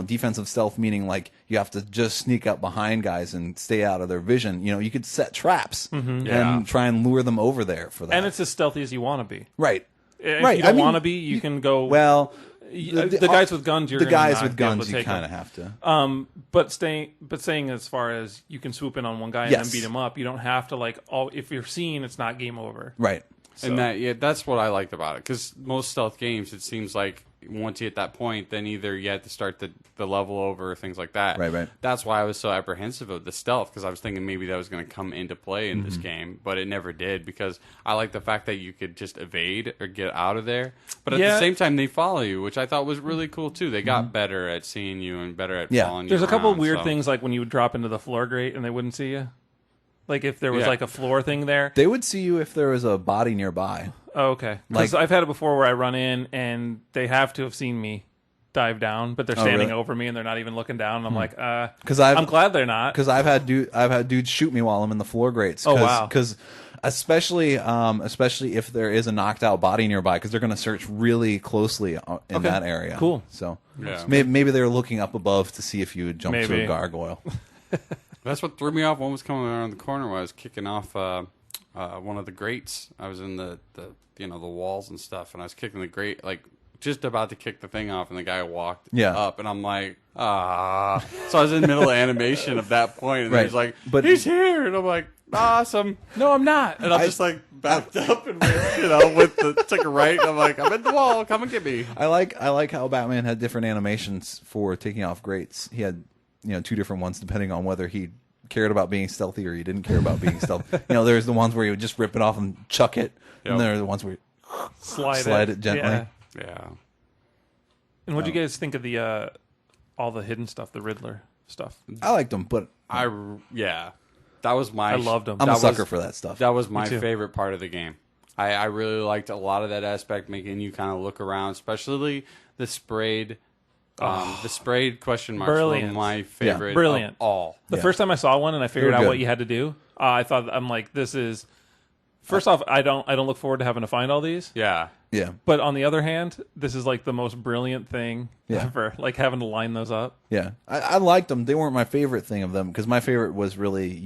Defensive stealth meaning like you have to just sneak up behind guys and stay out of their vision. You could set traps and try and lure them over there for that. And it's as stealthy as you want to be. Right. If you don't want to be, you can go. Well, the guys with guns, you kind of have to. But saying as far as you can swoop in on one guy and then beat him up, you don't have to like. If you're seen, it's not game over. Right. So. And that's what I liked about it, because most stealth games, it seems like once you hit that point, then either you have to start the level over or things like that. Right. That's why I was so apprehensive of the stealth, because I was thinking maybe that was going to come into play in this game, but it never did, because I like the fact that you could just evade or get out of there. But at the same time, they follow you, which I thought was really cool too. They got better at seeing you and better at following you. There's a couple of weird so. things, like when you would drop into the floor grate and they wouldn't see you. Like if there was like a floor thing there. They would see you if there was a body nearby. Oh, okay. Because I've had it before where I run in and they have to have seen me dive down, but they're standing over me and they're not even looking down. And I'm like, I'm glad they're not. Because I've had dudes shoot me while I'm in the floor grates. Oh, wow. Because especially if there is a knocked out body nearby, because they're going to search really closely in that area. Cool. So maybe they were looking up above to see if you would jump to a gargoyle. That's what threw me off. One was coming around the corner while I was kicking off one of the grates. I was in the walls and stuff, and I was kicking the grate, like just about to kick the thing off, and the guy walked up, and I'm like, ah. So I was in the middle of animation at that point, and he's like, he's here, and I'm like, awesome. No, I'm not. And I'm just like backed up and took a right. And I'm like, I'm at the wall. Come and get me. I like how Batman had different animations for taking off grates. He had 2 different ones depending on whether he cared about being stealthy or he didn't care about being stealthy. There's the ones where he would just rip it off and chuck it, and there are the ones where you slide it gently. Yeah. And what do you guys think of the all the hidden stuff, the Riddler stuff? I liked them, but that was my. I loved them. I'm a sucker for that stuff. That was my favorite part of the game. I really liked a lot of that aspect, making you kind of look around, especially the sprayed. The sprayed question marks were my favorite. Brilliant. Of all. The first time I saw one and I figured out what you had to do, I'm like, this is. First off, I don't look forward to having to find all these. Yeah. Yeah. But on the other hand, this is like the most brilliant thing ever. Like having to line those up. Yeah. I liked them. They weren't my favorite thing of them, because my favorite was really,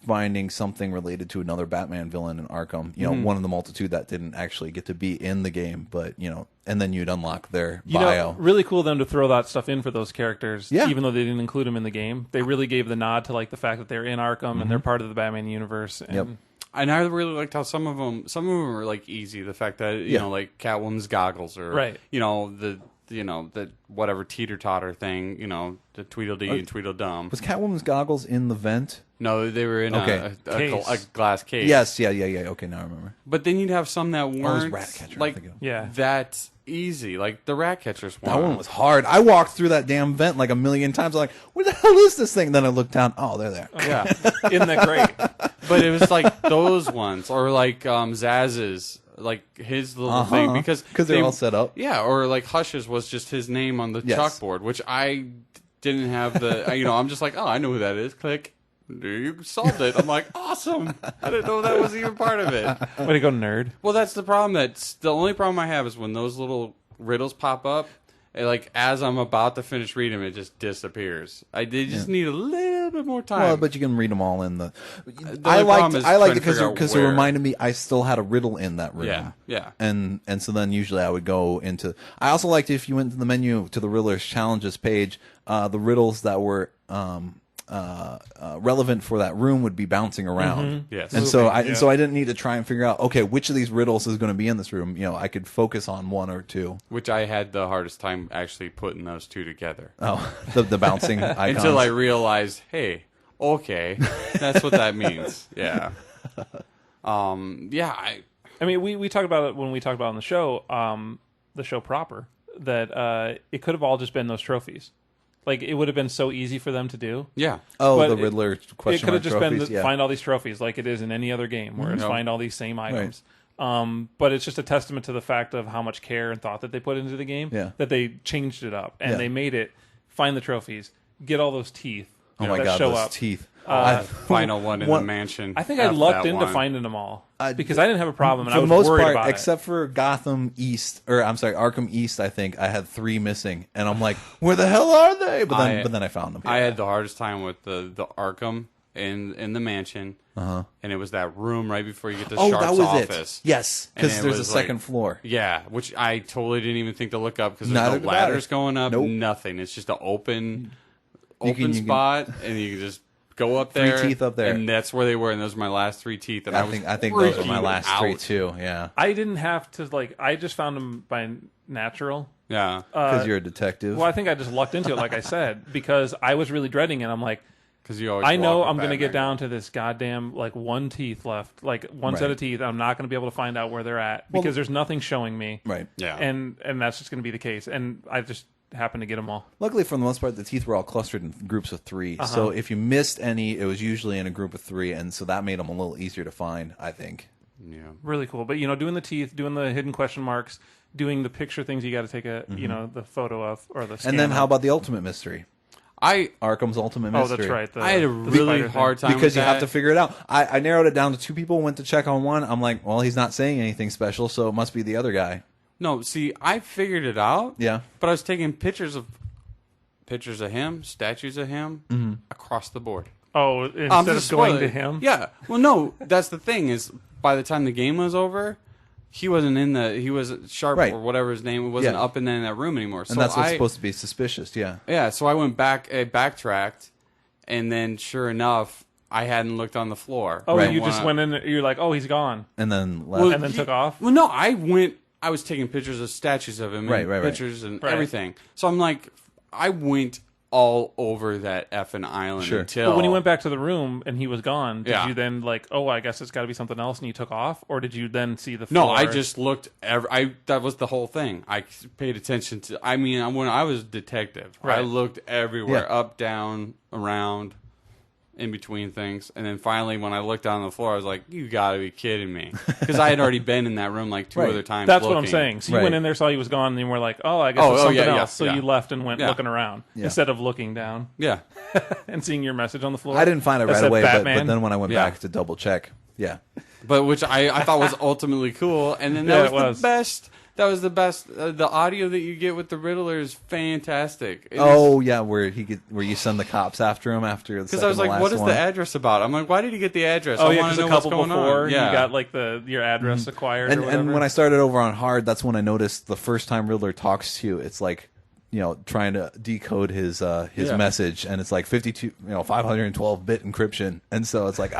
finding something related to another Batman villain in Arkham. One of the multitude that didn't actually get to be in the game, but, and then you'd unlock their bio. Really cool of them to throw that stuff in for those characters, even though they didn't include them in the game. They really gave the nod to like the fact that they're in Arkham and they're part of the Batman universe. And And I really liked how some of them were like easy. The fact that like Catwoman's goggles, or the whatever teeter totter thing, the Tweedledee and Tweedledum. Was Catwoman's goggles in the vent? No, they were in a glass case. Yes, yeah. Okay, now I remember. But then you'd have some that weren't Ratcatcher, that easy. Like the Ratcatchers one. That one was hard. I walked through that damn vent like a million times. I'm like, where the hell is this thing? Then I looked down. Oh, they're there. Yeah, in the crate. But it was like those ones, or like Zaz's, like his little thing, because they're all set up. Yeah, or like Hush's was just his name on the chalkboard, which I didn't have the. I'm just like, oh, I know who that is. Click. You solved it. I'm like, awesome. I didn't know that was even part of it. Way to go, nerd. Well, that's the problem. That's the only problem I have is when those little riddles pop up. Like as I'm about to finish reading them, it just disappears. They just need a little bit more time. Well, but you can read them all in the. I liked it because it reminded me I still had a riddle in that room. Yeah. And so then usually I would go into. I also liked if you went to the menu to the Riddler's Challenges page, the riddles that were relevant for that room would be bouncing around. Yes. And so I didn't need to try and figure out, okay, which of these riddles is going to be in this room. I could focus on one or two. Which I had the hardest time actually putting those two together. Oh, the bouncing icons. Until I realized, hey, okay, that's what that means. Yeah. I mean, we talked about it when we talked about it on the show proper, that it could have all just been those trophies. Like, it would have been so easy for them to do. Yeah. Oh, but the Riddler question. It could have just trophies, been find all these trophies like it is in any other game, where it's find all these same items. Right. But it's just a testament to the fact of how much care and thought that they put into the game, that they changed it up. And they made it find the trophies, get all those teeth. Oh my God, those teeth. Final one in the mansion. I think I lucked into finding them all because I didn't have a problem, and I was most worried part, about except for Arkham East. I think I had 3 missing, and I'm like, where the hell are they? But then I found them. I had the hardest time with the Arkham in the mansion, and it was that room right before you get to Sharp's that was office. It. Yes, because there's a second floor. Yeah, which I totally didn't even think to look up because Neither there's no ladders going up. Nope. Nothing. It's just an open spot, and you can just go up 3 there. teeth up there, and that's where they were. And those were my last 3 teeth. And I think those were my last 3 too. Yeah, I didn't have to I just found them by natural. Yeah, because you're a detective. Well, I think I just lucked into it, like I said, because I was really dreading it. I'm like, because you always. I know I'm going to get down to this goddamn 1 teeth left, one set of teeth. I'm not going to be able to find out where they're at because there's nothing showing me. Right. Yeah. And that's just going to be the case. And I just happened to get them all. Luckily, for the most part, the teeth were all clustered in groups of 3. So if you missed any, it was usually in a group of 3, and so that made them a little easier to find, I think. Yeah. Really cool. But doing the teeth, doing the hidden question marks, doing the picture things you got to take the photo of or the scan. And then how about the ultimate mystery? Arkham's ultimate mystery. Oh, that's right. I had a really hard time because with you that. have to figure it out. I narrowed it down to 2 people, went to check on one. I'm like, well, he's not saying anything special, so it must be the other guy. No, see, I figured it out. Yeah. But I was taking pictures of him, statues of him, across the board. Oh, instead of going to him? Yeah. Well, no, that's the thing is, by the time the game was over, he wasn't he was Sharp or whatever his name wasn't up in that room anymore. And that's what's supposed to be suspicious, yeah. Yeah, so I went back, backtracked, and then sure enough, I hadn't looked on the floor. Oh, you just went in, you're like, oh, he's gone. And then left. And then took off? Well, no, I was taking pictures of statues of him and pictures and everything. So I'm like, I went all over that effing island until... But when you went back to the room and he was gone, did you then I guess it's got to be something else, and you took off? Or did you then see the floor? No, I just looked... that was the whole thing. I paid attention to... I mean, when I was a detective, I looked everywhere. Up, down, around, in between things. And then finally, when I looked down on the floor, I was like, you got to be kidding me. Because I had already been in that room 2 other times. That's what I'm saying. So you went in there, saw he was gone, and you were like, oh, I guess it's something else. So you left and went looking around instead of looking down. Yeah. And seeing your message on the floor. I didn't find it right away, but then when I went back to double check, But which I thought was ultimately cool. And then that was the best... That was the best. The audio that you get with the Riddler is fantastic. Where you send the cops after him after the because I was like, what is the address about? I'm like, why did he get the address? Oh, yeah, because a couple before you got your address acquired. And when I started over on hard, that's when I noticed the first time Riddler talks to you, it's like, trying to decode his message, and it's like 512-bit encryption, and so it's like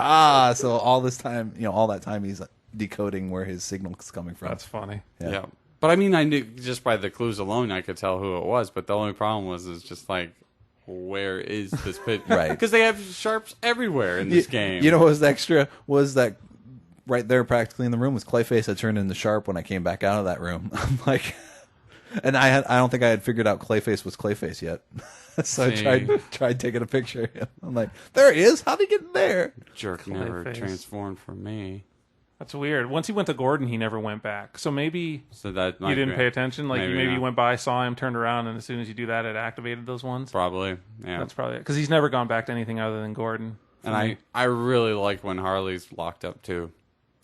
so all this time, all that time he's decoding where his signal is coming from. That's funny. Yeah. But I mean, I knew just by the clues alone, I could tell who it was. But the only problem is just like, where is this pit? Right. Because they have sharps everywhere in this game. What was extra was that right there, practically in the room, was Clayface had turned into Sharp when I came back out of that room. I'm like, And I don't think I had figured out Clayface was Clayface yet. So I tried taking a picture. I'm like, there he is. How'd he get in there? Jerk never transformed from me. That's weird. Once he went to Gordon, he never went back. So maybe that you didn't pay attention. Like maybe you not. went by, saw him, turned around, and as soon as you do that, it activated those ones. Probably. Yeah. That's probably it. Because he's never gone back to anything other than Gordon. And I really like when Harley's locked up too.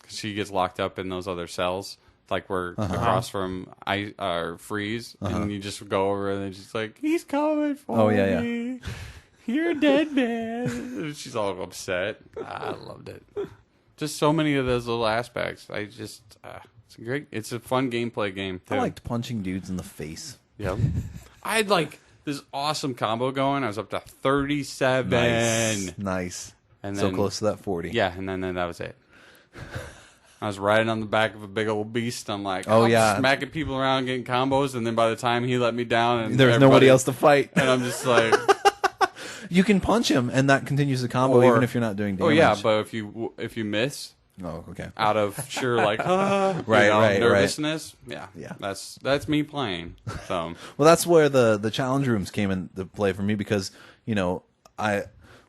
Because she gets locked up in those other cells. Like we're across from Freeze, and you just go over and she's like, "He's coming for me. You're a dead man." And she's all upset. I loved it. Just so many of those little aspects. It's great. It's a fun gameplay game too. I liked punching dudes in the face. Yep. I had like this awesome combo going. I was up to 37. Nice. And so then, close to that 40. Yeah, and then that was it. I was riding on the back of a big old beast. I'm like, smacking people around, getting combos, and then by the time he let me down, and there's nobody else to fight, and I'm just like, you can punch him, and that continues the combo even if you're not doing damage. Oh yeah, but if you miss, out of sheer like nervousness, yeah, that's me playing. So well, that's where the challenge rooms came into play for me because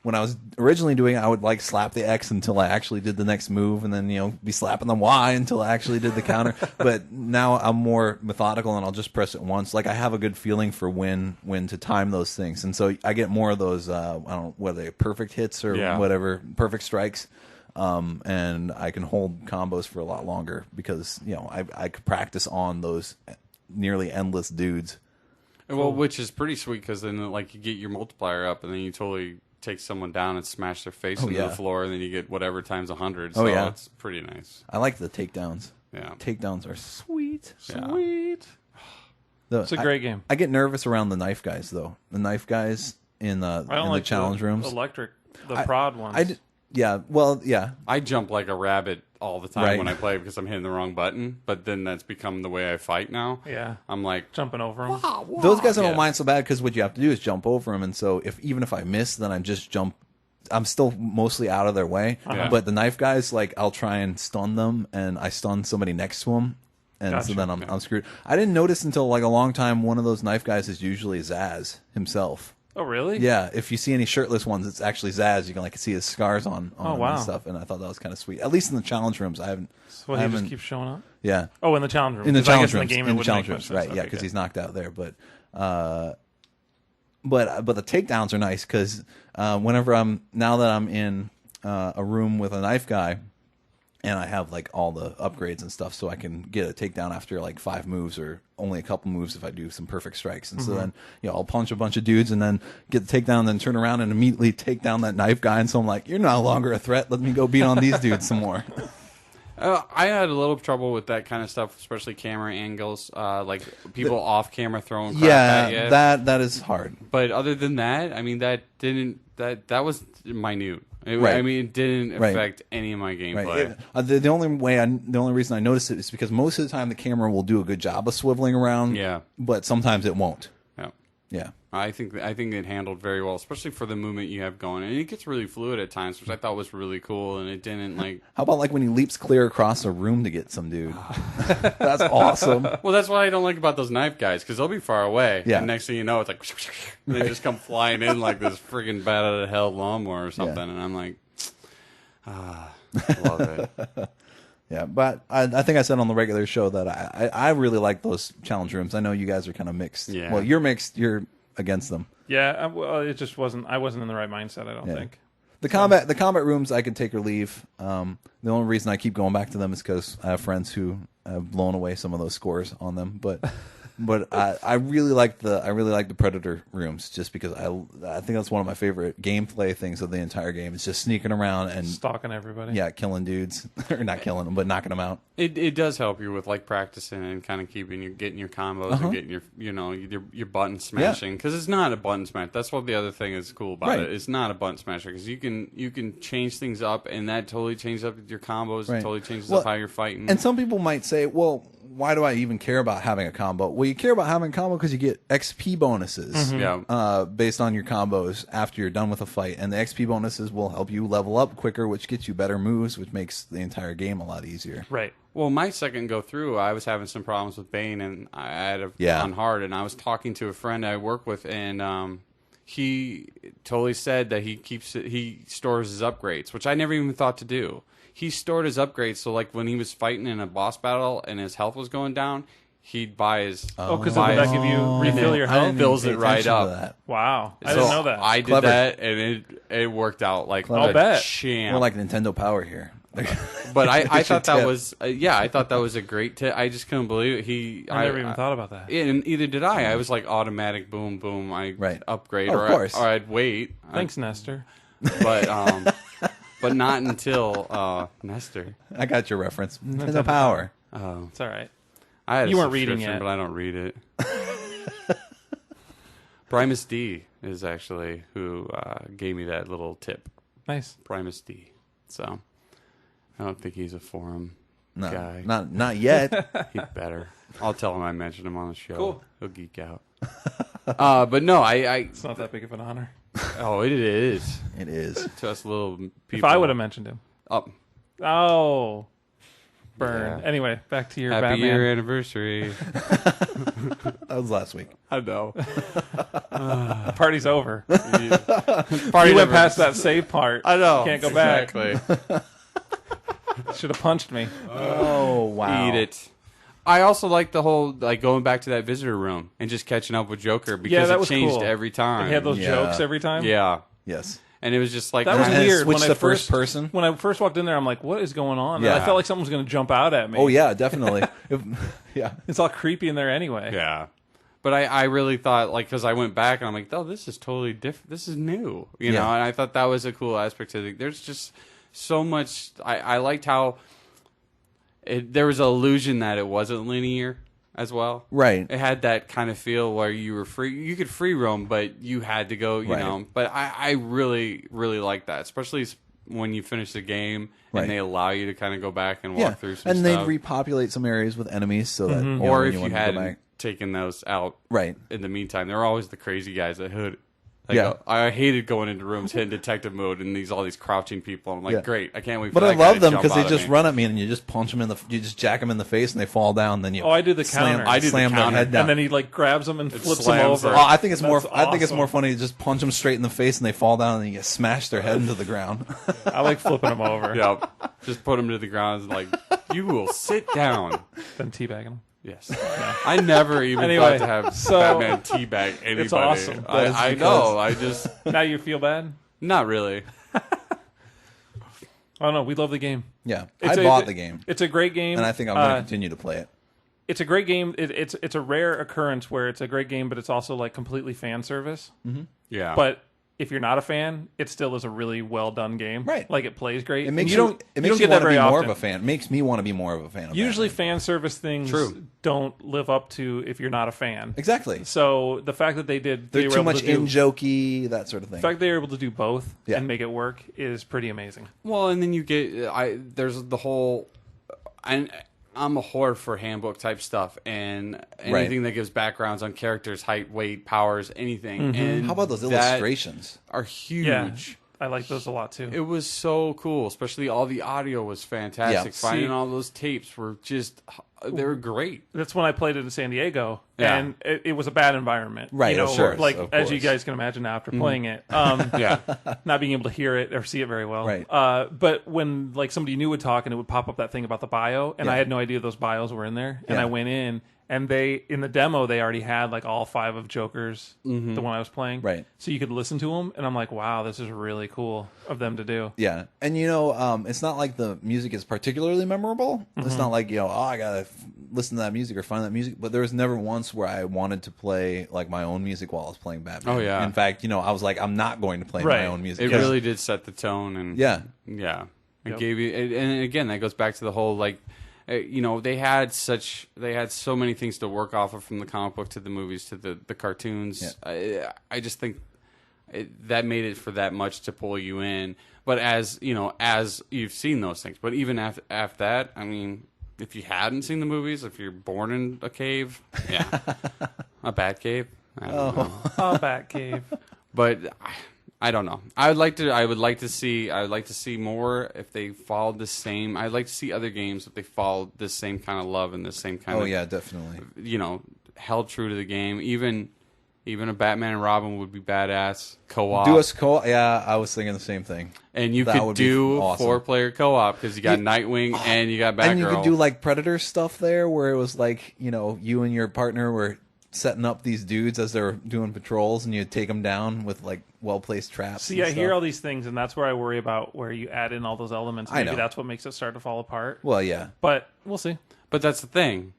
when I was originally doing it, I would like slap the X until I actually did the next move, and then be slapping the Y until I actually did the counter. But now I'm more methodical, and I'll just press it once. Like I have a good feeling for when to time those things, and so I get more of those. I don't know whether they're perfect hits or whatever, perfect strikes, and I can hold combos for a lot longer because I could practice on those nearly endless dudes. Well, which is pretty sweet because then like you get your multiplier up, and then you totally take someone down and smash their face into the floor, and then you get whatever times 100. So it's pretty nice. I like the takedowns. Yeah, takedowns are sweet. Sweet. It's a great game. I get nervous around the knife guys though. The knife guys in the challenge rooms. Electric, prod ones. I jump like a rabbit all the time when I play because I'm hitting the wrong button, but then that's become the way I fight now. Yeah. I'm like jumping over them. Those guys I don't mind so bad because what you have to do is jump over them, and so even if I miss, then I'm still mostly out of their way. But the knife guys, like I'll try and stun them, and I stun somebody next to them, and so then I'm screwed. I didn't notice until like a long time one of those knife guys is usually Zaz himself. Oh, really? Yeah. If you see any shirtless ones, it's actually Zaz. You can like see his scars on him and stuff. And I thought that was kind of sweet. At least in the challenge rooms, I haven't. So he just keeps showing up. Yeah. Oh, in the challenge room. In the challenge rooms. In the challenge rooms, right? Yeah, because he's knocked out there. But the takedowns are nice because whenever now that I'm in a room with a knife guy. And I have like all the upgrades and stuff, so I can get a takedown after like 5 moves or only a couple moves if I do some perfect strikes. And so then, I'll punch a bunch of dudes and then get the takedown, then turn around and immediately take down that knife guy. And so I'm like, you're no longer a threat. Let me go beat on these dudes some more. I had a little trouble with that kind of stuff, especially camera angles, like people off camera throwing crap at you. that is hard. But other than that, I mean, that was minute. I mean, it didn't affect any of my gameplay. The only reason I noticed it is because most of the time the camera will do a good job of swiveling around. Yeah, but sometimes it won't. Yeah. I think it handled very well, especially for the movement you have going, and it gets really fluid at times, which I thought was really cool. And it didn't like. How about like when he leaps clear across a room to get some dude? That's awesome. Well, that's what I don't like about those knife guys because they'll be far away. Yeah. And next thing you know, it's like they just come flying in like this friggin' bat out of hell lawnmower or something, and I'm like, love it. Yeah, but I think I said on the regular show that I really like those challenge rooms. I know you guys are kind of mixed. Yeah. Well, you're mixed. You're against them. Yeah. Well, it just wasn't. I wasn't in the right mindset. I don't think. The combat rooms I can take or leave. The only reason I keep going back to them is because I have friends who have blown away some of those scores on them. But I really like the Predator rooms just because I think that's one of my favorite gameplay things of the entire game. It's just sneaking around and stalking everybody. Yeah, killing dudes or not killing them, but knocking them out. It does help you with like practicing and kind of getting your combos and getting your button smashing because it's not a button smash. That's what the other thing is cool about it. It's not a button smasher because you can change things up and that totally changes up your combos. It totally changes up how you're fighting. And some people might say, well, why do I even care about having a combo? Well, you care about having a combo because you get XP bonuses based on your combos after you're done with a fight. And the XP bonuses will help you level up quicker, which gets you better moves, which makes the entire game a lot easier. Right. Well, my second go through, I was having some problems with Bane, and I had on hard, and I was talking to a friend I work with, and he totally said that he stores his upgrades, which I never even thought to do. He stored his upgrades, so like when he was fighting in a boss battle and his health was going down, he'd buy his. Because would that give you refill your health? Fills it right up. Wow, I didn't know that. I did that, and it worked out like I'll bet. Champ. More like Nintendo Power here. But I thought that was I thought that was a great tip. I just couldn't believe it. I never even thought about that. And either did I. I was like automatic, boom, boom. I upgrade, of course. or I'd wait. Thanks, Nestor. But not until Nestor. I got your reference. Nintendo Power. Oh, it's all right. I had you a weren't reading subscription, yet, but I don't read it. Primus D is actually who gave me that little tip. Nice. Primus D. So I don't think he's a forum guy. Not yet. He'd better. I'll tell him I mentioned him on the show. Cool. He'll geek out. But no, it's not that big of an honor. Oh, it is. It is. To us little people. If I would have mentioned him. Oh. Burn. Yeah. Anyway, back to your Happy Batman. year anniversary. That was last week. I know. The party's over. Party You went past that save part. I know. Can't go back. Exactly. Should have punched me. Oh, wow. Eat it. I also like the whole going back to that visitor room and just catching up with Joker because that it was changed cool. every time. He had those jokes every time. Yeah. Yes. And it was just like That was And it weird. switched When to I first person. When I first walked in there, I'm like, "What is going on?" Yeah. And I felt like someone was going to jump out at me. Oh, yeah, definitely. Yeah. It's all creepy in there anyway. Yeah. But I really thought, because I went back and I'm like, oh, this is totally different. This is new. You know, and I thought that was a cool aspect to it. There's just so much. I liked how there was an illusion that it wasn't linear as well. Right. It had that kind of feel where you were free. You could free roam, but you had to go, you know. But I really, really like that, especially when you finish the game and they allow you to kind of go back and walk through some and stuff. they'd repopulate some areas with enemies so that, or when if you want to had go back. taken those out in the meantime. There were always the crazy guys that hood. I hated going into rooms hitting detective mode and all these crouching people. I'm like, great, I can't wait for But that I guy love to them jump because they out at just me. run at me and you just punch them you just jack them in the face and they fall down. Then you I do the counter. I do the slam their counter. head down. And then he grabs them and flips them slams over. them. I think it's more. That's I think it's awesome. more funny to just punch them straight in the face and they fall down and then you smash their head into the ground. I like flipping them over. Yep. Just put them to the ground and like, you will sit down. Then teabagging them. Yes. I never even Anyway, thought to have so- Batman teabag anybody. It's awesome. I know. I just Now you feel bad? not really. I don't know. We love the game. Yeah, It's I bought the game It's a great game. and I think I'm going to continue to play it. It's a great game. It's a rare occurrence where it's a great game, but it's also like completely fan service. Yeah. But if you're not a fan, it still is a really well done game. Right. Like it plays great. It makes you don't. It you makes don't you get that want to be very more often. of a fan. It makes me want to be more of a fan. Of Usually, Batman. fan service things don't live up to if you're not a fan. Exactly. So the fact that they did, They're they were too able much to do, in jokey, that sort of thing. the fact they were able to do both Yeah. and make it work is pretty amazing. Well, and then you get there's the whole, and I'm a whore for handbook type stuff and anything that gives backgrounds on characters, height, weight, powers, anything. And How about those that illustrations? are huge. Yeah, I like those a lot too. It was so cool, especially all the audio was fantastic. Yeah. Finding See- all those tapes were just, they were great. That's when I played it in San Diego, Yeah. and it was a bad environment. Right, You know, of course, like of as you course. guys can imagine after playing it. Yeah. Not being able to hear it or see it very well. Right. But when like somebody new would talk and it would pop up that thing about the bio, and Yeah. I had no idea those bios were in there, and Yeah. I went in. And they in the demo they already had like all 5 of Joker's the one I was playing, Right. So you could listen to them, and I'm like, wow, this is really cool of them to do. Yeah, and it's not like the music is particularly memorable. It's not like I gotta listen to that music or find that music. But there was never once where I wanted to play like my own music while I was playing Batman. Oh, yeah. In fact, I was like, I'm not going to play Right. my own music. It 'Cause- really did set the tone. And Yeah. Yeah. It Yep. gave you, and again, that goes back to the whole, they had so many things to work off of, from the comic book to the movies to the cartoons. Yeah. I just think that made it for that much to pull you in. But as you've seen those things, but even after that, I mean, if you hadn't seen the movies, if you're born in a cave, yeah, a bat cave. I don't know. Oh, Batcave. But I don't know. I would like to see more if they followed the same. I'd like to see other games if they followed this same kind of love and the same kind of. Oh yeah, definitely. Held true to the game. Even a Batman and Robin would be badass co-op. Do us co-op? Yeah, I was thinking the same thing. And you That could would be do awesome. 4-player co-op because you got Nightwing and you got Batgirl. And you could do like Predator stuff there, where it was like you and your partner were setting up these dudes as they're doing patrols, and you take them down with like well-placed traps. See, I hear all these things, and that's where I worry about where you add in all those elements. Maybe that's what makes it start to fall apart. Well, yeah, but we'll see. But that's the thing.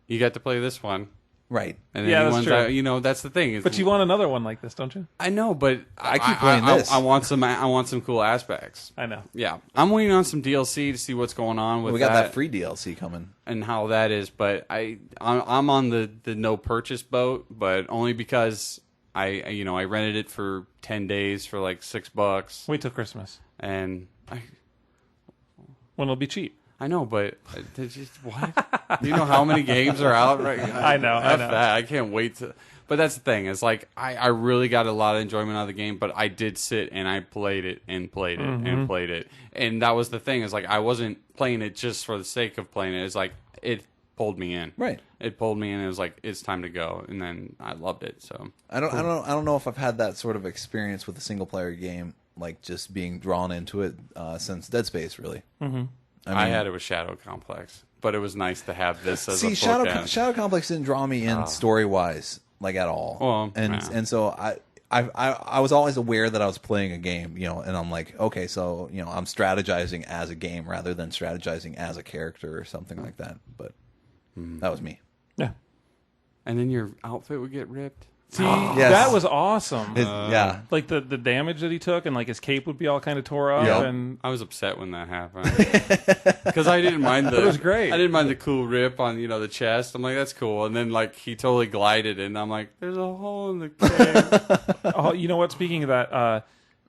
You got to play this one. Right. And then that's true. That's the thing. But you want another one like this, don't you? I know, but I keep playing this. I want some cool aspects. I know. Yeah. I'm waiting on some DLC to see what's going on with we got that free DLC coming. And how that is, but I'm on the no purchase boat, but only because I rented it for 10 days for like $6. Wait till Christmas. And when it'll be cheap. I know, but just what? Do you know how many games are out right now? I know. I can't wait to. But that's the thing. It's like I really got a lot of enjoyment out of the game, but I did sit and I played it and played it and played it, and that was the thing. Is like I wasn't playing it just for the sake of playing it. It's like it pulled me in. Right. It pulled me in. It was like it's time to go, and then I loved it. So I don't know if I've had that sort of experience with a single player game, like just being drawn into it since Dead Space. Really. Mm-hmm. I had it with Shadow Complex, but it was nice to have this as a Shadow Complex didn't draw me in story wise like at all. Well, and so I was always aware that I was playing a game, and I'm like, okay, so I'm strategizing as a game rather than strategizing as a character or something like that. But that was me. Yeah. And then your outfit would get ripped. See, Yes. that was awesome. Yeah. Like the damage that he took, and like his cape would be all kind of tore up. Yep. And I was upset when that happened because I didn't mind the. It was great. I didn't mind the cool rip on the chest. I'm like, that's cool. And then like he totally glided, and I'm like, there's a hole in the cape. oh, you know what? Speaking of that,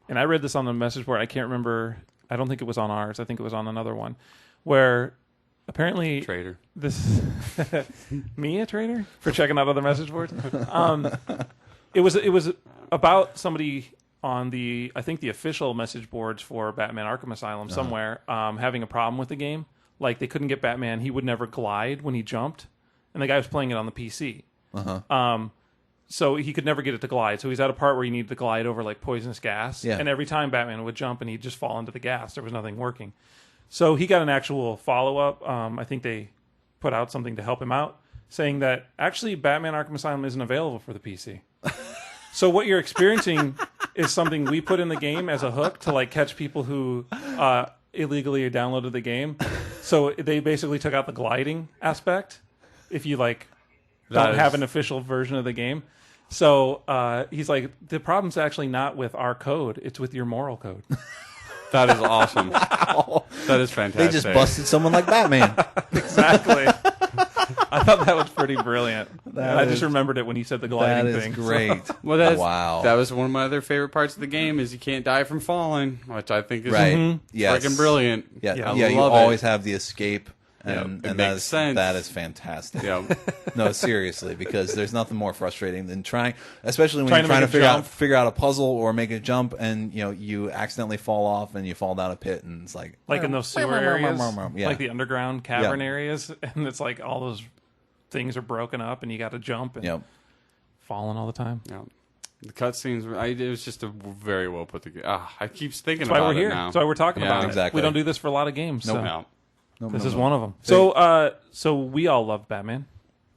and I read this on the message board. I can't remember. I don't think it was on ours. I think it was on another one, where apparently Traitor. This me a traitor for checking out other message boards. It was about somebody on the official message boards for Batman Arkham Asylum somewhere having a problem with the game. Like they couldn't get Batman. He would never glide when he jumped, and the guy was playing it on the PC. So he could never get it to glide. So he's at a part where he needed to glide over like poisonous gas, and every time Batman would jump and he'd just fall into the gas. There was nothing working. So he got an actual follow-up. I think they put out something to help him out, saying that actually Batman Arkham Asylum isn't available for the PC. So what you're experiencing is something we put in the game as a hook to like catch people who illegally downloaded the game. So they basically took out the gliding aspect if you like don't have an official version of the game. So he's like, the problem's actually not with our code, it's with your moral code. That is awesome. Wow. That is fantastic. They just busted someone like Batman. Exactly. I thought that was pretty brilliant. I just remembered it when you said the gliding That is thing. great. Well, wow. That was one of my other favorite parts of the game is you can't die from falling, which I think is Yes. freaking brilliant. Yeah, I you love always it. have the escape. And, it and makes sense. That is fantastic. Yeah. No, seriously, because there's nothing more frustrating than especially when Trying you're to trying to make a jump. figure out a puzzle or make a jump, and you accidentally fall off and you fall down a pit, and it's like in those sewer areas, yeah. like the underground cavern areas, and it's like all those things are broken up, and you got to jump and falling all the time. Yeah. The cutscenes, it was just a very well put together. I keep thinking That's why about we're here. it now. That's why we're talking about it. Exactly. We don't do this for a lot of games. Nope. So. No. This is one of them. So we all love Batman.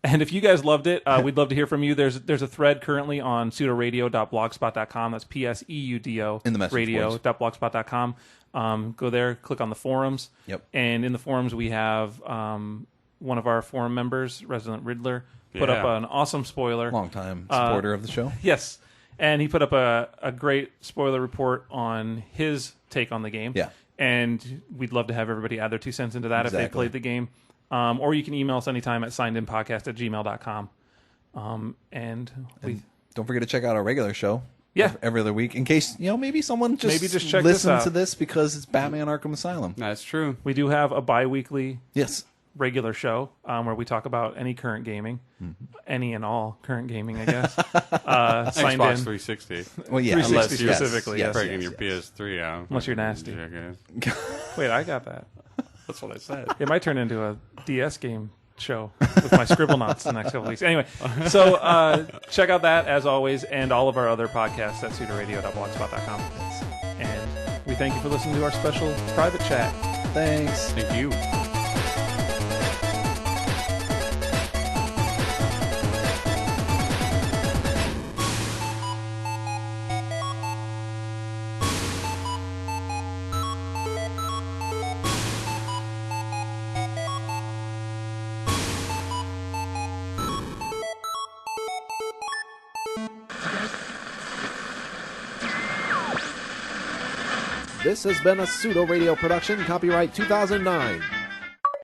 And if you guys loved it, we'd love to hear from you. There's a thread currently on pseudoradio.blogspot.com. That's PSEUDO in the message radio.blogspot.com. Go there, click on the forums. Yep. And in the forums, we have one of our forum members, Resident Riddler, put up an awesome spoiler. Long-time supporter of the show. Yes. And he put up a great spoiler report on his take on the game. Yeah. And we'd love to have everybody add their 2 cents into that if they played the game. Or you can email us anytime at signedinpodcast@gmail.com. And don't forget to check out our regular show. Yeah. Every other week, in case maybe someone just check listen this out. to this because it's Batman Arkham Asylum. That's true. We do have a bi-weekly Yes. regular show where we talk about any current gaming, any and all current gaming, I guess. Signed Xbox in. 360. Well, yeah, 360 unless you're- specifically, yes. Breaking your PS3 out. Unless you're nasty. Okay. Wait, I got that. That's what I said. It might turn into a DS game show with my Scribblenauts the next couple weeks. Anyway, so check out that, as always, and all of our other podcasts at pseudoradio.blogspot.com. And we thank you for listening to our special private chat. Thanks. Thank you. This has been a Pseudo Radio production, copyright 2009.